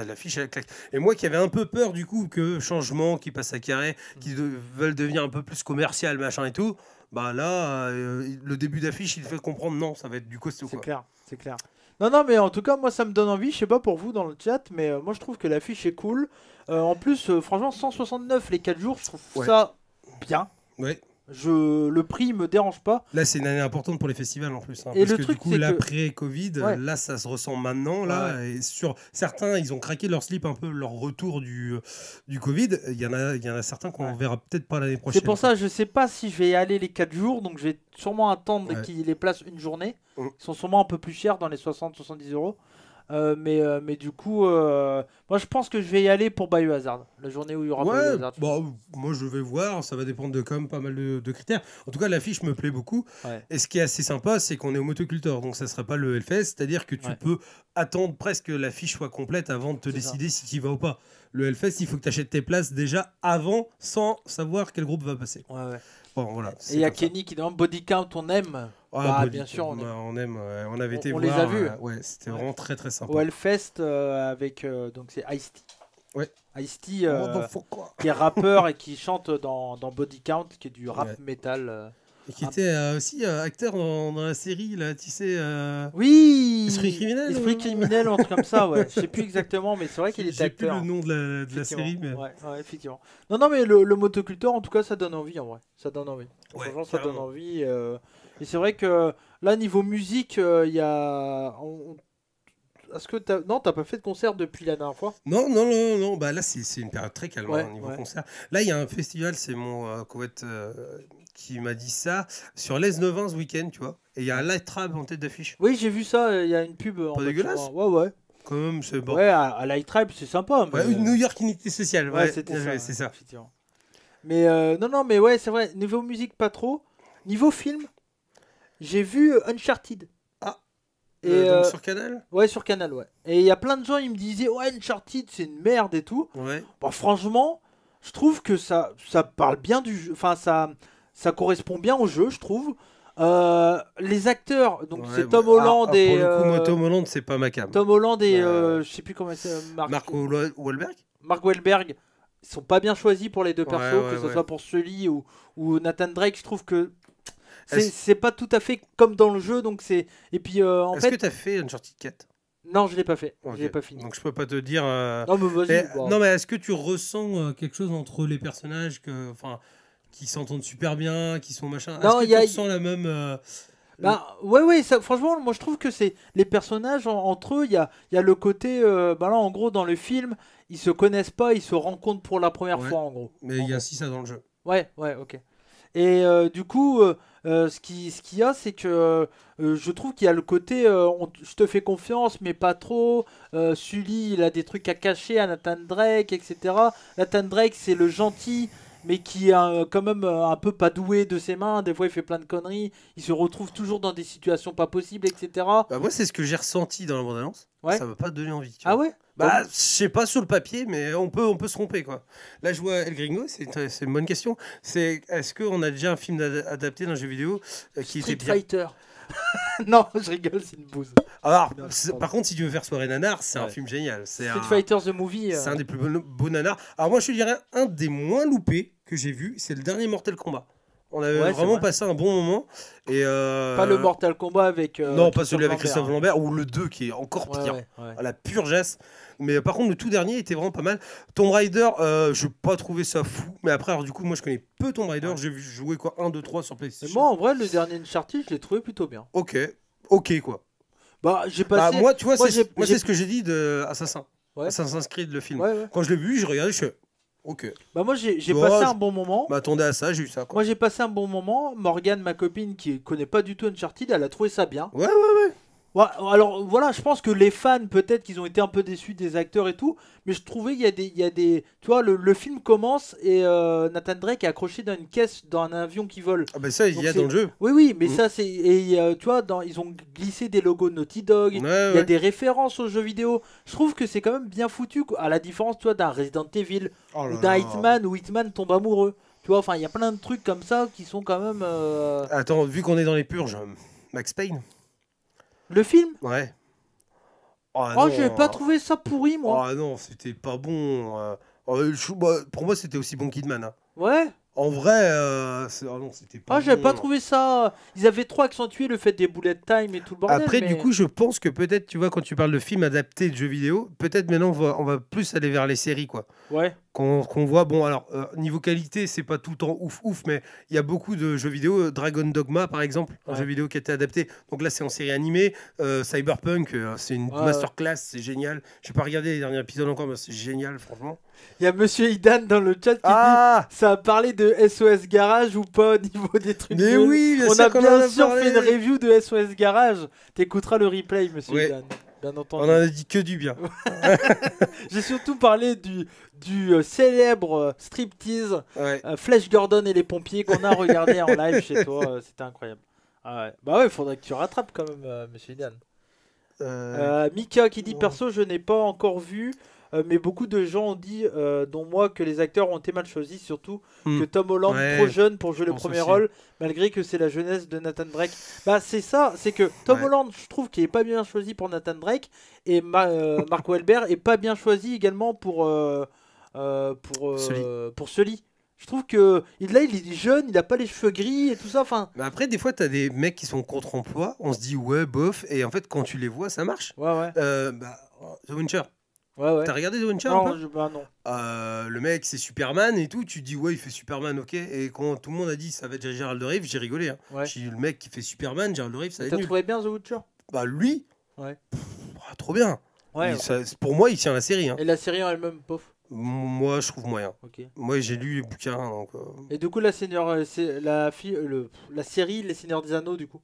l'affiche, elle claque. Et moi qui avais un peu peur du coup que changement, qui passe à carré, qui veulent devenir un peu plus commercial, machin et tout. Bah là, le début d'affiche, il fait comprendre non, ça va être du costaud C'est quoi. clair, c'est clair. Non, mais en tout cas, moi ça me donne envie. Je sais pas pour vous dans le chat, mais moi je trouve que l'affiche est cool. En plus, franchement, 169 les 4 jours, je trouve Ouais. ça bien. Ouais. Le prix me dérange pas. Là, c'est une année importante pour les festivals en plus. Hein, Et parce le que truc, du coup, c'est que- l'après-Covid, Ouais. là, ça se ressent maintenant. Là, et sur certains, ils ont craqué leur slip un peu, leur retour du Covid. Il y en a certains qu'on Ouais. verra peut-être pas l'année prochaine. C'est pour ça, je sais pas si je vais y aller les 4 jours, donc je vais sûrement attendre Ouais. qu'ils les placent une journée. Mm. Ils sont sûrement un peu plus chers dans les 60-70 euros. Mais du coup, moi je pense que je vais y aller pour Biohazard, la journée où il y aura Ouais, Biohazard. bon, moi je vais voir, ça va dépendre de quand même pas mal de critères. En tout cas, l'affiche me plaît beaucoup. Ouais. Et ce qui est assez sympa, c'est qu'on est au motoculteur, donc ça sera pas le Hellfest, c'est-à-dire que tu Ouais. peux attendre presque que l'affiche soit complète avant de te C'est décider si tu y vas ou pas. Le Hellfest, il faut que tu achètes tes places déjà avant, sans savoir quel groupe va passer. Ouais. Bon, voilà. Et c'est il y a comme ça. Kenny qui demande Body Count, on aime. Ah, Bah, Body bien sûr, Count, on aime. Ouais. On avait été on voir. les a vus. Ouais, c'était Ouais. vraiment très très sympa. Au Hellfest avec donc c'est Ice-T. Ouais. Ice-T Oh, faut quoi. qui est rappeur et qui chante dans Body Count, qui est du rap Ouais. metal. Et qui était aussi acteur dans la série, là, tu sais. Oui. Esprit criminel, Esprit ou- criminel ou un truc comme ça, ouais. Je sais plus exactement, mais c'est vrai qu'il était J'ai plus acteur. le nom de la Effectivement. série, mais. Ouais, effectivement. Non, mais le motoculteur, en tout cas, ça donne envie en vrai. Ça donne envie. Ouais, Franchement, ça donne carrément. envie. Et c'est vrai que là, niveau musique, il y a. Est-ce que t'as pas fait de concert depuis la dernière fois? Non. Bah là, c'est une période très calme Ouais, hein, niveau ouais. concert. Là, il y a un festival, c'est mon Coët qui m'a dit ça, sur l'Es 9 ce week-end, tu vois. Et il y a un Light Trap en tête d'affiche. Oui, j'ai vu ça. Il y a une pub. en Pas bas de dégueulasse. chez moi. Ouais. Quand même, c'est bon. Ouais, à Light Tribe, c'est sympa. Mais... Ouais, une New York Unité Sociale. Ouais, Ouais, c'était bien ça. joué, c'est ça. Effectivement. Mais non, mais ouais, c'est vrai. Niveau musique, pas trop. Niveau film, j'ai vu Uncharted. Ah. Et Donc sur Canal. ouais, sur Canal, ouais. Et il y a plein de gens, ils me disaient, ouais, Uncharted, c'est une merde et tout. Ouais. Bon, franchement, je trouve que ça parle bien du jeu. Enfin, ça correspond bien au jeu, je trouve. Les acteurs, donc Ouais, c'est Tom bah, Holland et. Pour le coup, moi, Tom Holland, c'est pas ma cam. Tom Holland et Ouais. je sais plus comment c'est. Mark Wahlberg. Mark Wahlberg, ils sont pas bien choisis pour les deux persos, Ouais, que ce ouais. soit pour Sully ou Nathan Drake. Je trouve que Est-ce- c'est pas tout à fait comme dans le jeu, donc c'est. Et puis en Est-ce fait, que t'as fait Uncharted 4? non, je l'ai pas fait, Ok. je l'ai pas fini. Donc je peux pas te dire. Non, mais vas-y. Mais, bon. non, mais est-ce que tu ressens quelque chose entre les personnages qui s'entendent super bien, qui sont machin? Non, Est-ce que il y a- tu ressens la même. Bah, ouais, ça, franchement, moi je trouve que c'est les personnages entre eux. Il y a le côté, bah là, en gros, dans le film, ils se connaissent pas, ils se rencontrent pour la première Ouais. fois, en gros. Mais il y a aussi ça dans le jeu. Ouais, ok. Et du coup, ce qu'il y a, c'est que je trouve qu'il y a le côté je te fais confiance, mais pas trop. Sully, il a des trucs à cacher à Nathan Drake, etc. Nathan Drake, c'est le gentil, mais qui est quand même un peu pas doué de ses mains. Des fois, il fait plein de conneries. Il se retrouve toujours dans des situations pas possibles, etc. Bah, moi, c'est ce que j'ai ressenti dans la bande-annonce. Ouais. Ça m'a pas donné envie. Tu Ah vois. ouais? Bah, je sais pas sur le papier, mais on peut se tromper, quoi. Là, je vois El Gringo, c'est une bonne question. Est-ce qu'on a déjà un film adapté d'un jeu vidéo qui Street était bien? Fighter. Non, je rigole, c'est une bouse. Alors, Non, par contre, si tu veux faire Soirée Nanar, c'est un Ouais. film génial. C'est Street un, Fighter The Movie. c'est un des plus beaux nanars. Alors, moi, je te dirais un des moins loupés que j'ai vu, c'est le dernier Mortal Kombat. On avait Ouais, c'est vraiment vrai. passé un bon moment. Et Pas le Mortal Kombat avec. non, pas celui avec Christophe Lambert. Lambert, ou le 2 qui est encore Ouais, pire. ouais. À la pure geste. Mais par contre, le tout dernier était vraiment pas mal. Tomb Raider, je n'ai pas trouvé ça fou. Mais après, alors, du coup, moi, je connais peu Tomb Raider. Ouais. J'ai joué quoi 1, 2, 3 sur Mais PlayStation. moi, en vrai, le dernier Uncharted, je l'ai trouvé plutôt bien. Ok, quoi. Bah, j'ai Bah, passé. moi, tu vois, moi, c'est j'ai- ce que j'ai dit de Assassin. Ouais. Assassin's Creed, le film. Ouais. Quand je l'ai vu, je regardais, je fais ok. Bah, moi, j'ai Oh, passé je- un bon moment. M'attendais à ça, j'ai eu ça. Quoi. Moi, j'ai passé un bon moment. Morgane, ma copine, qui connaît pas du tout Uncharted, elle a trouvé ça bien. Ouais. Ouais, alors voilà, je pense que les fans, peut-être qu'ils ont été un peu déçus des acteurs et tout, mais je trouvais qu'il y a des... Tu vois, le film commence et Nathan Drake est accroché dans une caisse dans un avion qui vole. Ah, bah, ça, il Donc, y a c'est- dans le jeu. Oui, mais Mm. ça, c'est... Et tu vois, ils ont glissé des logos Naughty Dog, Ouais, il y a ouais. des références aux jeux vidéo. Je trouve que c'est quand même bien foutu, quoi. À la différence, tu vois, d'un Resident Evil Oh là ou d'un là. Hitman où Hitman tombe amoureux. Tu Tu vois, enfin, il y a plein de trucs comme ça qui sont quand même. Attends, vu qu'on est dans les purges, Max Payne. Le film. Ouais. Oh, non, j'ai pas trouvé ça pourri, moi. Ah non, c'était pas bon. Pour moi, c'était aussi bon Kidman. Hein. Ouais. En vrai, non, c'était pas Ah, j'ai bon. pas trouvé ça. Ils avaient trop accentué le fait des bullet time et tout le bordel. Après, mais... du coup, je pense que peut-être, tu vois, quand tu parles de films adaptés de jeux vidéo, peut-être maintenant on va plus aller vers les séries, quoi. Ouais. Qu'on voit, bon, alors, niveau qualité, c'est pas tout le temps ouf, mais il y a beaucoup de jeux vidéo. Dragon Dogma, par exemple, un Ouais. jeu vidéo qui a été adapté. Donc là, c'est en série animée. Cyberpunk, c'est une masterclass, c'est génial. J'ai pas regardé les derniers épisodes encore, mais c'est génial, franchement. Il y a Monsieur Idan dans le chat qui dit ça a parlé de SOS Garage ou pas au niveau des trucs. Mais nuls. oui, bien On sûr a qu'on en bien a sûr parlé. fait une review de SOS Garage. T'écouteras le replay, Monsieur Ouais. Idan. Bien entendu. On en a dit que du bien. J'ai surtout parlé du célèbre striptease Ouais. Flash Gordon et les pompiers qu'on a regardé en live chez toi. C'était incroyable. Ah ouais. Bah ouais, faudrait que tu rattrapes quand même, Monsieur Idan. Mika qui dit perso, je n'ai pas encore vu. Mais beaucoup de gens ont dit, dont moi, que les acteurs ont été mal choisis, surtout que Tom Holland trop jeune pour jouer le premier rôle, malgré que c'est la jeunesse de Nathan Drake. Bah c'est ça, c'est que Tom Holland, je trouve qu'il est pas bien choisi pour Nathan Drake, et Mark Wahlberg est pas bien choisi également pour Sully. Je trouve que là il est jeune, il a pas les cheveux gris et tout ça. Enfin. Mais après, des fois, t'as des mecs qui sont contre-emploi. On se dit ouais, bof, et en fait, quand tu les vois, ça marche. Ouais. The Witcher. Ouais. T'as regardé The Witcher? Non, non. Le mec, c'est Superman et tout. Tu te dis, ouais, il fait Superman, ok. Et quand tout le monde a dit, ça va être Gérald de Rive, j'ai rigolé. Hein. Ouais. J'ai dit, le mec qui fait Superman, Gérald de Rive, ça va être T'as nul. trouvé bien The Witcher? Bah, lui, ouais. Trop bien. Ouais, pour moi, il tient la série. Hein. Et la série en elle-même, pof. Moi, je trouve moyen. Okay. Moi, j'ai lu les bouquins. Donc, Et du coup, la série Les Seigneurs des Anneaux, du coup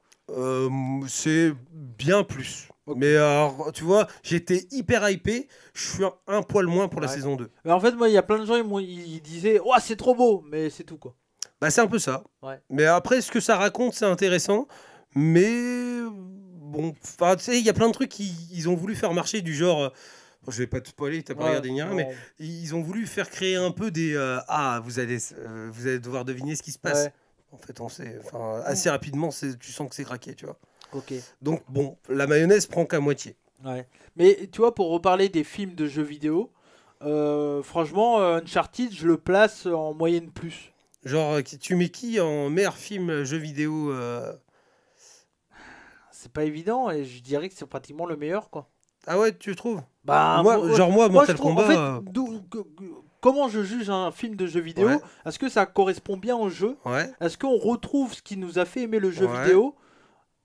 c'est bien plus. Okay. Mais alors, tu vois, j'étais hyper hypé. Je suis un poil moins pour la saison 2. Mais en fait, moi, il y a plein de gens, ils disaient « Oh, c'est trop beau !» Mais c'est tout, quoi. Bah, c'est un peu ça. Ouais. Mais après, ce que ça raconte, c'est intéressant. Mais bon, tu sais, il y a plein de trucs qu'ils ont voulu faire marcher du genre... je vais pas te spoiler, t'as pas regardé ni rien, mais ils ont voulu faire créer un peu des... vous allez devoir deviner ce qui se passe. Ouais. En fait, on sait. Assez rapidement, tu sens que c'est craqué, tu vois. Ok. Donc, bon, la mayonnaise prend qu'à moitié. Ouais. Mais tu vois, pour reparler des films de jeux vidéo, franchement, Uncharted, je le place en moyenne plus. Genre, tu mets qui en meilleur film jeu vidéo C'est pas évident, et je dirais que c'est pratiquement le meilleur, quoi. Ah ouais, tu trouves? Bah, moi, Mortal Kombat... En fait, comment je juge un film de jeu vidéo? Est-ce que ça correspond bien au jeu? Est-ce qu'on retrouve ce qui nous a fait aimer le jeu vidéo?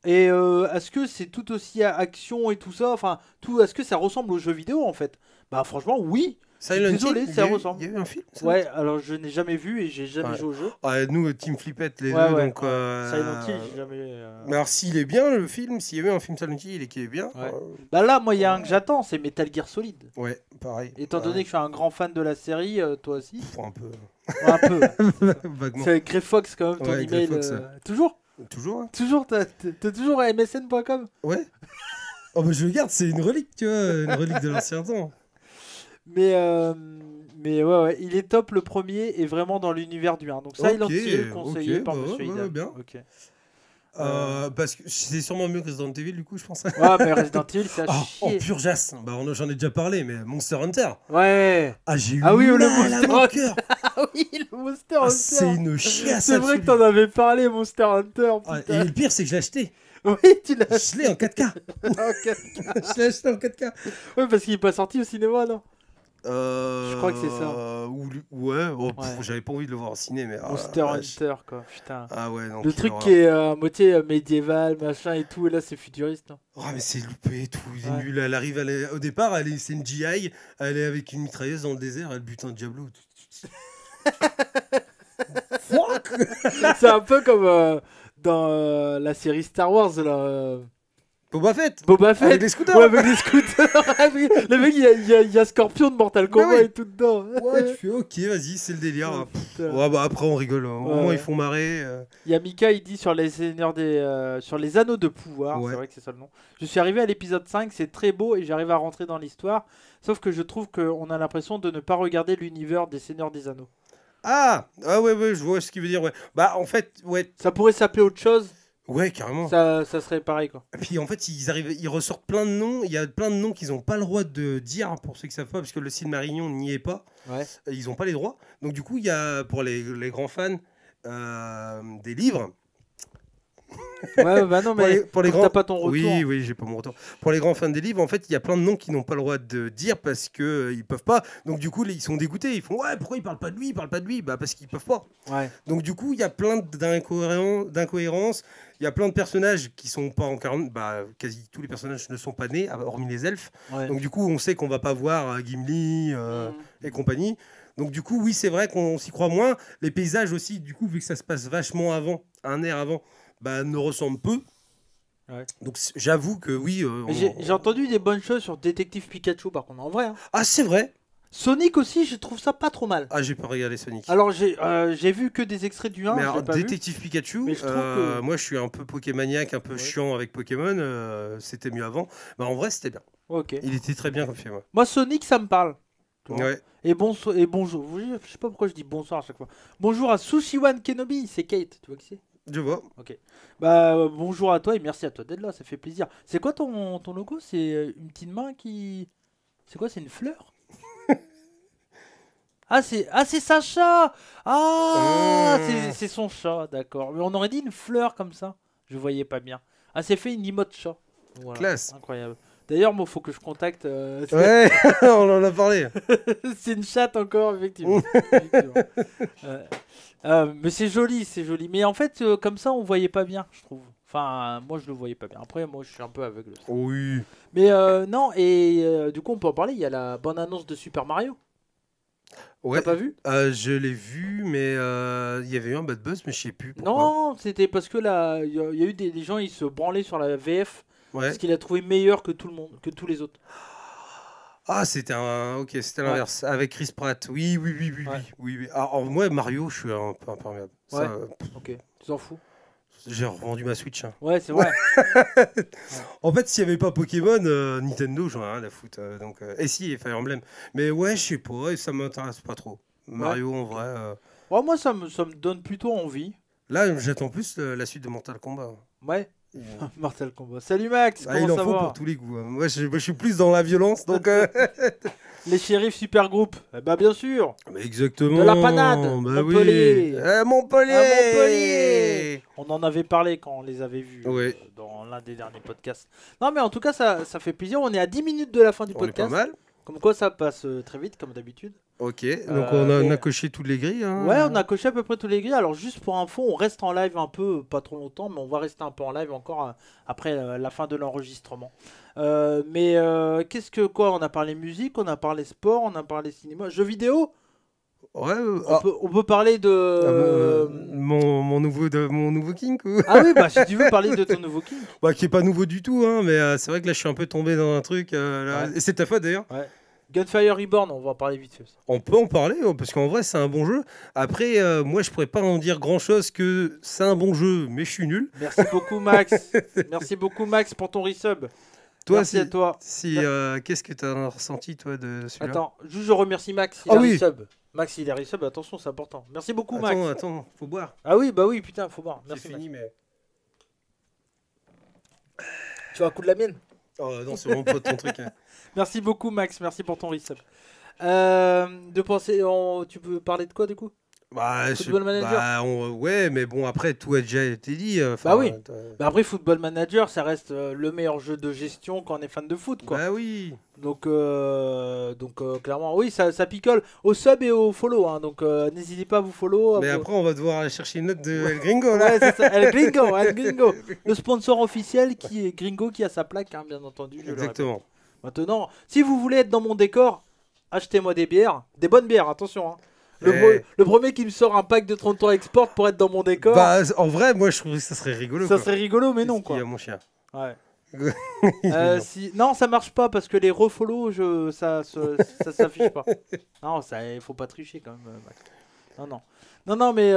Et est-ce que c'est tout aussi action et tout ça? Enfin, est-ce que ça ressemble au jeu vidéo en fait? Bah franchement oui. Désolé, ça ressemble. Il y a eu un film? Ouais, alors je n'ai jamais vu et j'ai jamais joué au jeu. Nous, Team Flippette, les deux, donc... Silent Hill, j'ai jamais... Mais alors s'il est bien le film, s'il y avait un film Silent Hill et qu'il est bien... Bah là, moi il y a un que j'attends, c'est Metal Gear Solid. Ouais, pareil. Étant donné que je suis un grand fan de la série, toi aussi? Un peu. Un peu. Vaguement. C'est avec Grey Fox quand même, ton email. Toujours? Toujours. Toujours, t'as toujours msn.com? Ouais. Oh bah je regarde, c'est une relique, tu vois, une relique de l'ancien temps. Mais ouais, il est top le premier et vraiment dans l'univers du 1. Donc Silent Hill conseillé par Monsieur Idan. Bien. Okay. Parce que c'est sûrement mieux que Resident Evil du coup je pense. Ouais mais Resident Evil c'est à chier. Oh purgeasse, bah j'en ai déjà parlé mais Monster Hunter. Ouais. Ah j'ai eu le Monster Hunter. Ah oui le Monster Hunter. C'est une chiasse. C'est vrai que t'en avais parlé Monster Hunter. Et le pire c'est que je l'ai acheté. Oui tu l'as. Je l'ai en 4K. Je l'ai acheté en 4K. Ouais parce qu'il est pas sorti au cinéma non? Je crois que c'est ça. J'avais pas envie de le voir au ciné, mais. Monster Hunter, quoi, putain. Ah ouais, non. Le truc qui est à moitié médiéval, machin et tout, et là c'est futuriste. Hein. Oh, mais c'est loupé et tout. C'est nul. Elle arrive, au départ, c'est une GI, elle est avec une mitrailleuse dans le désert, elle bute un Diablo. Fuck. C'est un peu comme dans la série Star Wars, là. Boba Fett. Avec les scooters. Ouais, avec les scooters. Le mec, il y a Scorpion de Mortal Kombat et tout dedans. Ouais, tu fais ok, vas-y, c'est le délire. Ouais, bah après on rigole. Au moins ils font marrer. Il y a Mika, il dit sur les seigneurs sur les anneaux de pouvoir. C'est vrai que c'est ça le nom. Je suis arrivé à l'épisode 5, c'est très beau et j'arrive à rentrer dans l'histoire. Sauf que je trouve qu'on a l'impression de ne pas regarder l'univers des seigneurs des anneaux. Ah ouais, je vois ce qu'il veut dire, ouais. Bah, en fait, ouais, Ça pourrait s'appeler autre chose, ouais, carrément. ça serait pareil, quoi. Et puis en fait, ils ressortent plein de noms. Il y a plein de noms qu'ils n'ont pas le droit de dire, pour ceux qui savent pas, parce que le Silmarillion n'y est pas. Ouais. Ils n'ont pas les droits. Donc du coup, il y a pour les grands fans des livres. Ouais, bah non, mais Pour les comme grands. t'as pas ton retour. Oui, j'ai pas mon retour. Pour les grands fans des livres, en fait, il y a plein de noms qui n'ont pas le droit de dire parce que ils peuvent pas. Donc du coup, ils sont dégoûtés. Ils font ouais, pourquoi ils parlent pas de lui, ils parlent pas de lui. Bah parce qu'ils peuvent pas. Ouais. Donc du coup, il y a plein d'incohérences. Il y a plein de personnages qui sont pas encore. Bah, quasi tous les personnages ne sont pas nés, hormis les elfes. Ouais. Donc du coup, on sait qu'on va pas voir Gimli et compagnie. Donc du coup, oui, c'est vrai qu'on s'y croit moins. Les paysages aussi, du coup, vu que ça se passe vachement avant, un air avant, bah, ne ressemblent peu. Ouais. Donc j'avoue que oui. J'ai entendu des bonnes choses sur Détective Pikachu, par contre, en vrai. Hein. Ah, c'est vrai. Sonic aussi, je trouve ça pas trop mal. Ah, j'ai pas regardé Sonic. Alors, j'ai vu que des extraits du 1. Mais je alors, l'ai pas vu. Détective Pikachu, Mais je trouve que- moi je suis un peu Pokémaniaque, un peu chiant avec Pokémon. C'était mieux avant. Bah, en vrai, c'était bien. Ok. Il était très bien comme film. Ouais. Moi, Sonic, ça me parle. Tu vois. Ouais. Et bonjour. Je sais pas pourquoi je dis bonsoir à chaque fois. Bonjour à Sushiwan Kenobi, c'est Kate. Tu vois qui c'est? Je vois. Ok. Bah, bonjour à toi et merci à toi d'être là, ça fait plaisir. C'est quoi ton logo? C'est une petite main qui. C'est quoi? C'est une fleur? c'est sa chat! C'est son chat, d'accord. Mais on aurait dit une fleur comme ça. Je voyais pas bien. Ah, c'est fait une emote chat. Voilà. Classe. Incroyable. D'ailleurs, moi, faut que je contacte. Ouais, on en a parlé. C'est une chatte encore, effectivement. Effectivement. Mais c'est joli, c'est joli. Mais en fait, comme ça, on voyait pas bien, je trouve. Enfin, moi, je le voyais pas bien. Après, moi, je suis un peu aveugle. Oui. Mais non, et du coup, on peut en parler. Il y a la bonne annonce de Super Mario. Ouais. T'as pas vu? Je l'ai vu, mais il y avait eu un bad buzz, mais je sais plus pourquoi. Non, c'était parce que là, il y a eu des gens, ils se branlaient sur la VF. Ouais. Parce qu'il a trouvé meilleur que tout le monde, que tous les autres. Ah, c'était l'inverse. Avec Chris Pratt. Oui. Oui. Alors, moi, Mario, je suis un peu imperméable. Ouais. Ça, Ok, tu t'en fous. j'ai revendu ma Switch. Hein. Ouais, c'est vrai. En fait, s'il n'y avait pas Pokémon, Nintendo, j'en ai rien à foutre. Et si, Fire Emblem. Mais ouais, je sais pas, ça m'intéresse pas trop. Mario, en vrai. Ouais, moi, ça me donne plutôt envie. Là, j'attends plus la suite de Mortal Kombat. Ouais. Mortal Kombat. Salut Max, Ah, comment il en ça faut va? pour tous les goûts. Hein. Moi, je suis plus dans la violence, donc. Les shérifs super groupe. Eh bah bien sûr. Mais exactement. De la panade. Bah Montpellier. oui. Montpellier. À Montpellier. On en avait parlé quand on les avait vus Ouais. dans l'un des derniers podcasts. Non mais en tout cas ça fait plaisir. On est à 10 minutes de la fin du On est pas podcast. mal. Comme quoi ça passe très vite comme d'habitude. Ok, donc on et- a coché toutes les grilles. Hein. Ouais, on a coché à peu près tous les grilles. Alors juste pour info, on reste en live un peu, pas trop longtemps, mais on va rester un peu en live encore après la fin de l'enregistrement. Qu'est-ce que quoi? On a parlé musique, on a parlé sport, on a parlé cinéma, jeux vidéo. Ouais, On peut parler de. mon nouveau King ou... Ah oui, bah si tu veux parler de ton nouveau King. Bah, qui est pas nouveau du tout, hein, mais c'est vrai que là je suis un peu tombé dans un truc. Là. Ouais. Et c'est ta faute d'ailleurs. Ouais. Gunfire Reborn, on va en parler vite fait. On peut en parler, parce qu'en vrai c'est un bon jeu. Après, moi je pourrais pas en dire grand chose que c'est un bon jeu, mais je suis nul. Merci beaucoup Max. Merci beaucoup Max pour ton resub. Toi, Merci à toi. Qu'est-ce que tu as ressenti toi de celui-là? Attends, juste je remercie Max. Il Ah a oui. resub. Max, il a resub, attention, c'est important. Merci beaucoup Max. Attends, faut boire. Ah oui, bah oui, putain, faut boire. J'ai Merci Max. fini, mais. Tu as un coup de la mienne? Oh non, c'est vraiment pas ton truc. Hein. Merci beaucoup Max, merci pour ton resub. Tu peux parler de quoi du coup? Bah, Football Manager. Ouais, mais bon, après, tout a déjà été dit. Bah oui. Bah après Football Manager, ça reste le meilleur jeu de gestion quand on est fan de foot quoi. Bah oui. Donc clairement, oui, ça picole au sub et au follow. Hein, donc n'hésitez pas à vous follow. Mais après, on va devoir aller chercher une note de El Gringo là. Ouais, c'est ça. El Gringo, El Gringo. Le sponsor officiel qui est Gringo qui a sa plaque, hein, bien entendu. Je le répète. Exactement. Maintenant, si vous voulez être dans mon décor, achetez-moi des bières. Des bonnes bières, attention. Hein. Eh. Le premier qui me sort un pack de 33 export pour être dans mon décor, Bah, en vrai, moi, je trouve que ça serait rigolo. ça quoi. serait rigolo, mais non Qu'est-ce qu'il quoi. y a, mon chien. Ouais. Il est mignon. Non, ça marche pas parce que les refollow, ça s'affiche pas. Non, il faut pas tricher quand même, Max. Non, mais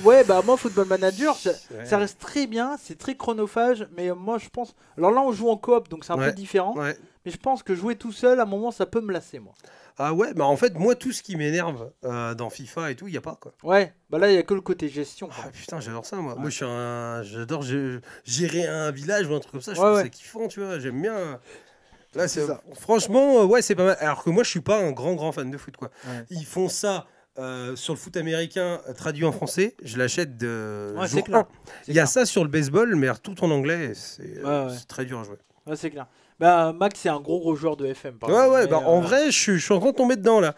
ouais, bah moi, Football Manager, ça reste très bien, c'est très chronophage, mais moi je pense. Alors là, on joue en coop, donc c'est un peu Ouais. différent. Ouais. mais je pense que jouer tout seul, à un moment, ça peut me lasser, moi. Ah ouais, bah en fait, moi, tout ce qui m'énerve dans FIFA et tout, il n'y a pas, quoi. Ouais, bah là, il y a que le côté gestion. quoi. Ah putain, j'adore ça, moi. Ouais. Moi, j'adore gérer un village ou un truc comme ça. Je Ouais, trouve ouais. ça kiffant, tu vois. J'aime bien. Là, C'est ça. franchement, ouais, c'est pas mal. Alors que moi, je suis pas un grand fan de foot, quoi. Ouais. Ils font ça sur le foot américain traduit en français. Je l'achète de Ouais, c'est jour clair. 1. C'est Il y a clair. ça sur le baseball, mais alors, tout en anglais. C'est Ouais. c'est très dur à jouer. Ouais, c'est clair. Bah, Max, c'est un gros joueur de FM. par Ouais, exemple, ouais, mais, bah en vrai, je suis en train de tomber dedans, là.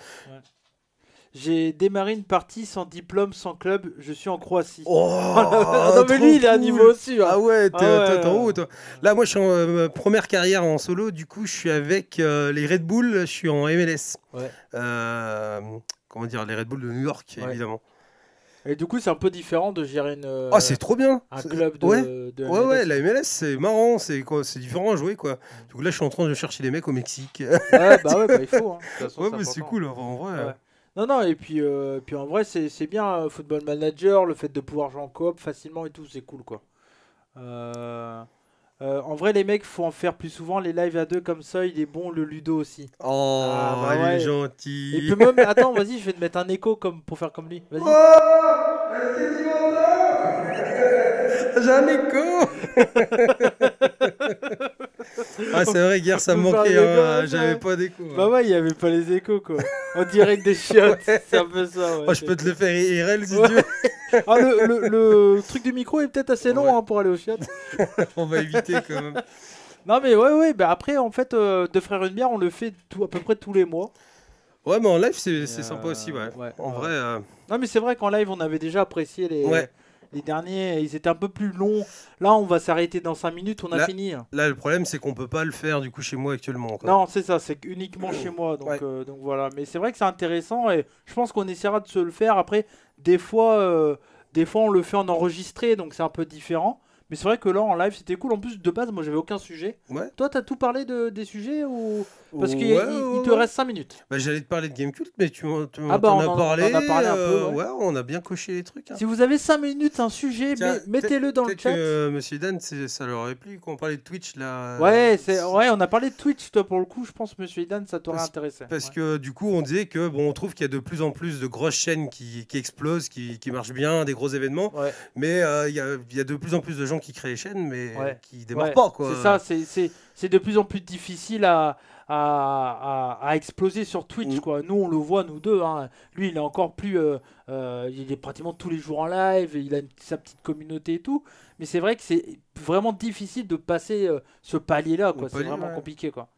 J'ai démarré une partie sans diplôme, sans club. Je suis en Croatie. Oh, non, mais trop lui, il est à cool. niveau aussi. Hein. Ah ouais, t'es Ah ouais, t'es en ouais. haut, toi. Là, moi, je suis en première carrière en solo. Du coup, je suis avec les Red Bull. Je suis en MLS. Ouais. Comment dire, les Red Bull de New York, Ouais. évidemment. Et du coup, c'est un peu différent de gérer Ah, c'est trop bien. un C'est- club de, Ouais. de Ouais, MLS. ouais, la MLS, c'est marrant. C'est différent à jouer, quoi. Du coup, là, je suis en train de chercher des mecs au Mexique. Ouais, bah, il faut. Hein. De toute façon, Ouais, c'est mais c'est important. cool, enfin, en vrai. Ouais. Non, et puis en vrai, c'est bien, Football Manager, le fait de pouvoir jouer en coop facilement et tout, c'est cool, quoi. En vrai, les mecs, faut en faire plus souvent, les lives à deux comme ça, il est bon, le Ludo aussi. Oh, Ah, bah il ouais. est gentil. Et puis même, attends, vas-y, je vais te mettre un écho comme pour faire comme lui. Vas-y. J'ai un écho. Ah, c'est vrai, hier, ça me Faut faire manquait. des échos, Hein. ouais. J'avais pas d'écho. Bah ouais, il y avait pas les échos, quoi. En direct des chiottes, c'est un peu ça, ouais. Oh, je peux te le faire IRL si Ouais. tu veux. Ah, le truc du micro est peut-être assez long Ouais. hein, pour aller aux chiottes. On va éviter quand même. Non, mais ouais, bah après, en fait, Deux Frères une bière, on le fait à peu près tous les mois. Ouais, mais en live, c'est Et, sympa aussi, ouais. En ouais. vrai, Non, mais c'est vrai qu'en live, on avait déjà apprécié Ouais. les derniers. Ils étaient un peu plus longs. Là, on va s'arrêter dans 5 minutes, on a Là- fini. Hein. là, le problème, c'est qu'on peut pas le faire du coup chez moi actuellement. Quoi. Non, c'est ça, c'est uniquement chez moi. Ouais. Donc voilà. Mais c'est vrai que c'est intéressant et je pense qu'on essaiera de se le faire. Après, des fois, on le fait en enregistré, donc c'est un peu différent. Mais c'est vrai que là, en live, c'était cool. En plus, de base, moi, j'avais aucun sujet. Ouais. Toi, t'as tout parlé des sujets ou parce qu'il Ouais, il te ouais. reste 5 minutes. Bah, j'allais te parler de Gamecult, mais Ah bah, t'en on as en parlé. a parlé un peu, ouais. Ouais, on a bien coché les trucs. Hein. Si vous avez 5 minutes, un sujet, Tiens, mettez-le dans le Peut-être chat. que Monsieur Dan, ça leur aurait plu quand on parlait de Twitch là. Ouais, on a parlé de Twitch, toi, pour le coup. Je pense, Monsieur Idan, ça t'aurait intéressé. Parce Ouais. que du coup, on disait que on trouve qu'il y a de plus en plus de grosses chaînes qui explosent, qui marchent bien, des gros événements. Ouais. Mais il y a de plus en plus de gens qui créent les chaînes, mais Ouais. qui démarrent Ouais, pas. Quoi. C'est ça, c'est de plus en plus difficile à exploser sur Twitch. Mm. Quoi. Nous, on le voit, nous deux. Hein. Lui, il est encore plus. Il est pratiquement tous les jours en live, et il a sa petite communauté et tout. Mais c'est vrai que c'est vraiment difficile de passer ce palier-là. Quoi. Le C'est palier, vraiment ouais. compliqué. Quoi.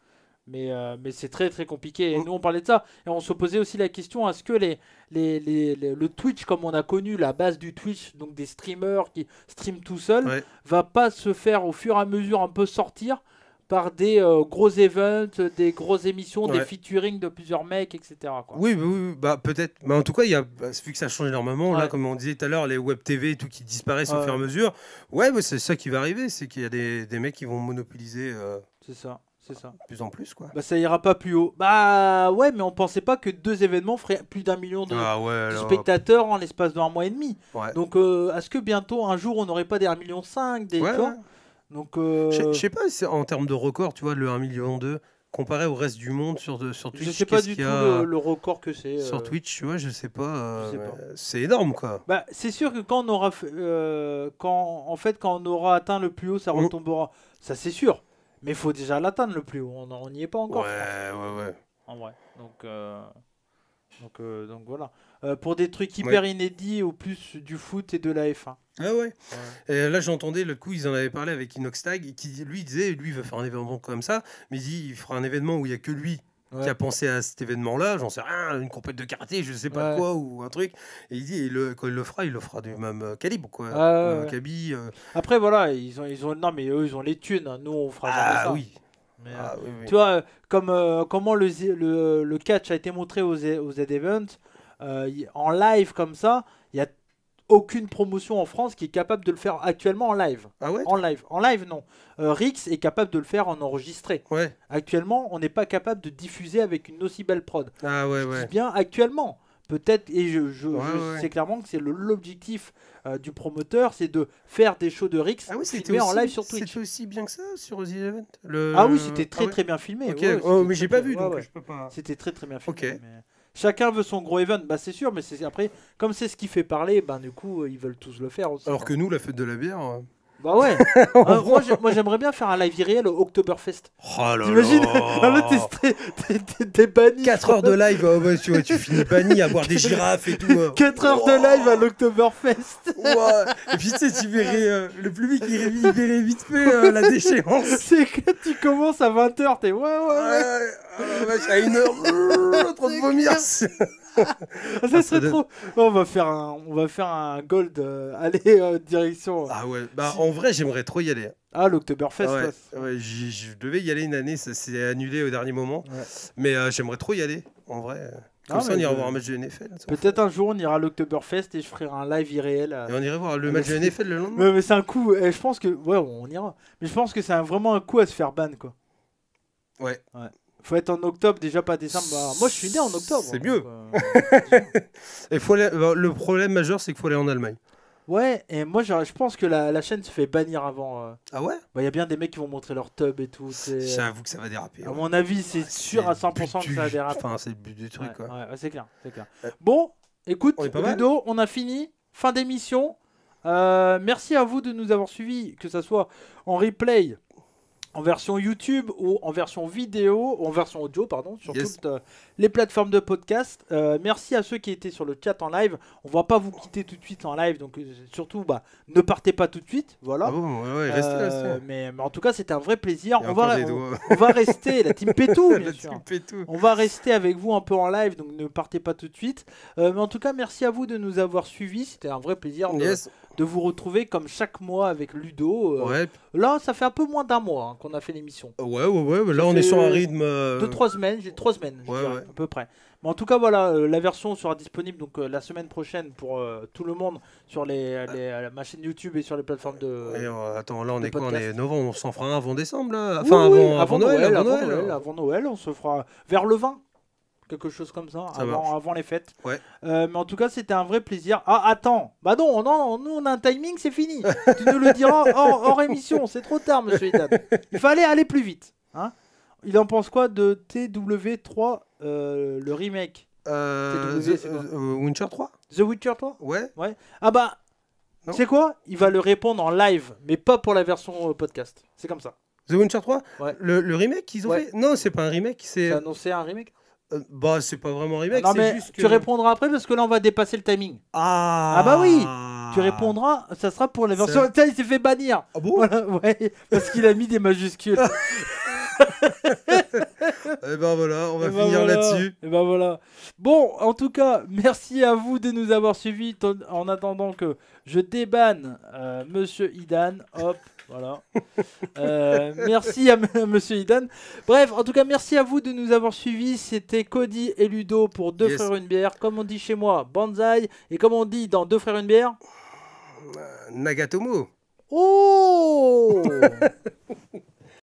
Mais c'est très très compliqué. Et Mm. nous, on parlait de ça. Et on se posait aussi la question est-ce que le Twitch, comme on a connu la base du Twitch, donc des streamers qui streament tout seuls, Ouais. va pas se faire au fur et à mesure un peu sortir par des gros events, des grosses émissions, des Ouais. featuring de plusieurs mecs, etc. Quoi. Oui, bah, peut-être. Mais en tout cas, vu que ça change énormément, là, Ouais. comme on disait tout à l'heure, les web TV et tout qui disparaissent au Ouais. fur et à mesure. Ouais, c'est ça qui va arriver, c'est qu'il y a des mecs qui vont monopoliser C'est ça. de plus en plus, quoi. Bah ça ira pas plus haut. Bah ouais, mais on pensait pas que 2 événements feraient plus d'1 million de Ah ouais, de là, spectateurs en l'espace d'un mois et demi. ouais. Donc est-ce que bientôt, un jour, on n'aurait pas des 1,5 million des Ouais, tu vois ouais. Donc Je sais pas, en termes de record, tu vois, le 1,2 million, comparé au reste du monde sur Twitch. je sais pas qu'est-ce du qu'il tout y a le record que c'est. sur Twitch, tu vois, je sais pas. je sais pas. C'est énorme, quoi. Bah, c'est sûr que quand on aura quand on aura atteint le plus haut, ça Mm. retombera. Ça c'est sûr. Mais il faut déjà l'atteindre le plus haut. On n'y est pas encore. Ouais. En vrai. Donc voilà. Pour des trucs hyper inédits ou plus du foot et de la F1. Ah ouais. Et là, j'entendais le coup, ils en avaient parlé avec Inoxtag, qui lui disait, lui, il veut faire un événement comme ça, mais il dit, il fera un événement où il y a que lui qui a pensé à cet événement-là, j'en sais rien, une compète de karaté, je sais pas Ouais. quoi, ou un truc. Et il dit, quand il le fera du même calibre, quoi. Ouais. Kaby. Après voilà, ils ont non mais eux ils ont les thunes. Hein. Nous on fera jamais ça. Oui. Mais, Ah, oui. tu vois, comment le catch a été montré aux Z-Events, en live comme ça, il n'y a aucune promotion en France qui est capable de le faire actuellement en live. Ah ouais. En live, non. Rix est capable de le faire en enregistré. Ouais. Actuellement, on n'est pas capable de diffuser avec une aussi belle prod. Ah ouais, Je dis ouais. bien actuellement. peut-être, et je Ouais. sais clairement que c'est l'objectif du promoteur, c'est de faire des shows de Rix Ah oui, c'était filmés en aussi, live sur Twitch. c'était aussi bien que ça sur The Event. Ah oui, c'était très Ah ouais. très bien filmé. Ok, ouais, oh, c'était mais j'ai très, pas très- vu ouais, donc ouais. je peux pas. C'était très très bien filmé. Ok. Mais chacun veut son gros event, bah c'est sûr, mais après, comme c'est ce qui fait parler, ben du coup ils veulent tous le faire aussi. Alors quoi. que nous, la fête de la bière. Bah ouais. Moi j'aimerais bien faire un live irréel au Oktoberfest. Oh là T'imagines là. là, t'es banni. 4 heures de live, oh, ouais, tu finis banni à boire des girafes et tout. 4 heures de live à l'Oktoberfest. Ouais. Et puis tu sais, tu verrais le public, il verrait vite fait la déchéance. C'est que tu commences à 20h, t'es ouais. Vache, à 1h, trop de vomir. Ça serait trop. On va faire un gold aller direction. Ah ouais, bah en vrai, j'aimerais trop y aller. Ah, l'Oktoberfest. Ah ouais, ouais. ouais, je devais y aller une année, ça s'est annulé au dernier moment. Ouais. Mais j'aimerais trop y aller, en vrai. Comme Ah, ça, on mais ira je- voir un match de NFL. ça. Peut-être un jour on ira à l'Oktoberfest et je ferai un live irréel. Et on irait voir le match de NFL le lendemain. Mais c'est un coup. Je pense que ouais, on ira. Mais je pense que c'est vraiment un coup à se faire ban quoi. Ouais. Faut être en octobre déjà, pas décembre. Bah, moi je suis né en octobre. C'est donc, mieux. Et le problème majeur, c'est qu'il faut aller en Allemagne. Ouais, et moi je pense que la chaîne se fait bannir avant. Ah ouais? Bah, y a bien des mecs qui vont montrer leur tub et tout. J'avoue que ça va déraper. À ouais. mon avis, c'est sûr à 100% que ça va déraper. Enfin, c'est le but du truc, quoi. Ouais, c'est clair, c'est clair. Ouais. Bon, écoute, On est pas mal. Ludo, on a fini. Fin d'émission. Merci à vous de nous avoir suivis, que ça soit en replay, en version YouTube ou en version vidéo, ou en version audio, pardon, sur Yes. toutes les plateformes de podcast. Merci à ceux qui étaient sur le chat en live. On va pas vous quitter tout de suite en live, donc surtout, ne partez pas tout de suite, voilà. Ah bon, ouais, restez. Mais en tout cas, c'était un vrai plaisir. Il y a On encore va, des doigts. on va rester, la team Pétou, bien La sûr. team Pétou. On va rester avec vous un peu en live, donc ne partez pas tout de suite. Mais en tout cas, merci à vous de nous avoir suivis. C'était un vrai plaisir Yes. de vous retrouver comme chaque mois avec Ludo. Ouais. Là, ça fait un peu moins d'un mois qu'on a fait l'émission. Ouais. Là, on fait, est sur un rythme. 2-3 semaines, j'ai 3 semaines, je Ouais, dirais, ouais. à peu près. Mais en tout cas, voilà, la version sera disponible donc la semaine prochaine pour tout le monde sur ma chaîne YouTube et sur les plateformes de. Et, attends, là, on le est quoi? On podcast. est novembre, on s'en fera un avant décembre, là? Oui, Enfin, oui, avant Noël. Avant Noël, on se fera vers le 20. Quelque chose comme ça, Ça marche. avant les fêtes. Ouais. Mais en tout cas, c'était un vrai plaisir. Ah, attends. Bah non, nous, on a un timing, c'est fini. Tu nous le diras hors émission. C'est trop tard, monsieur Idan. Il fallait aller plus vite. Hein, il en pense quoi de TW3, le remake TW, c'est quoi Witcher 3? The Witcher 3? Ouais. Ah bah, Non. tu sais quoi? Il va le répondre en live, mais pas pour la version podcast. C'est comme ça. The Witcher 3? Ouais. Le remake qu'ils ont Ouais. fait? Non, c'est pas un remake, c'est. C'est annoncé un remake? Bah, c'est pas vraiment un remake, Non, c'est mais juste que. tu répondras après parce que là, on va dépasser le timing. Ah bah oui. Tu répondras, ça sera pour la version. Tiens, il s'est fait bannir. Ah bon? Voilà, ouais, parce qu'il a mis des majuscules. Eh ben voilà, on va Et ben finir voilà. là-dessus. Et ben voilà. Bon, en tout cas, merci à vous de nous avoir suivis. En attendant que je débanne Monsieur Idan. Hop, voilà. Merci à Monsieur Idan. Bref, en tout cas, merci à vous de nous avoir suivis. C'était Cody et Ludo pour Deux Yes. frères une bière. Comme on dit chez moi, Banzai. Et comme on dit dans Deux frères une bière. Nagatomo. Oh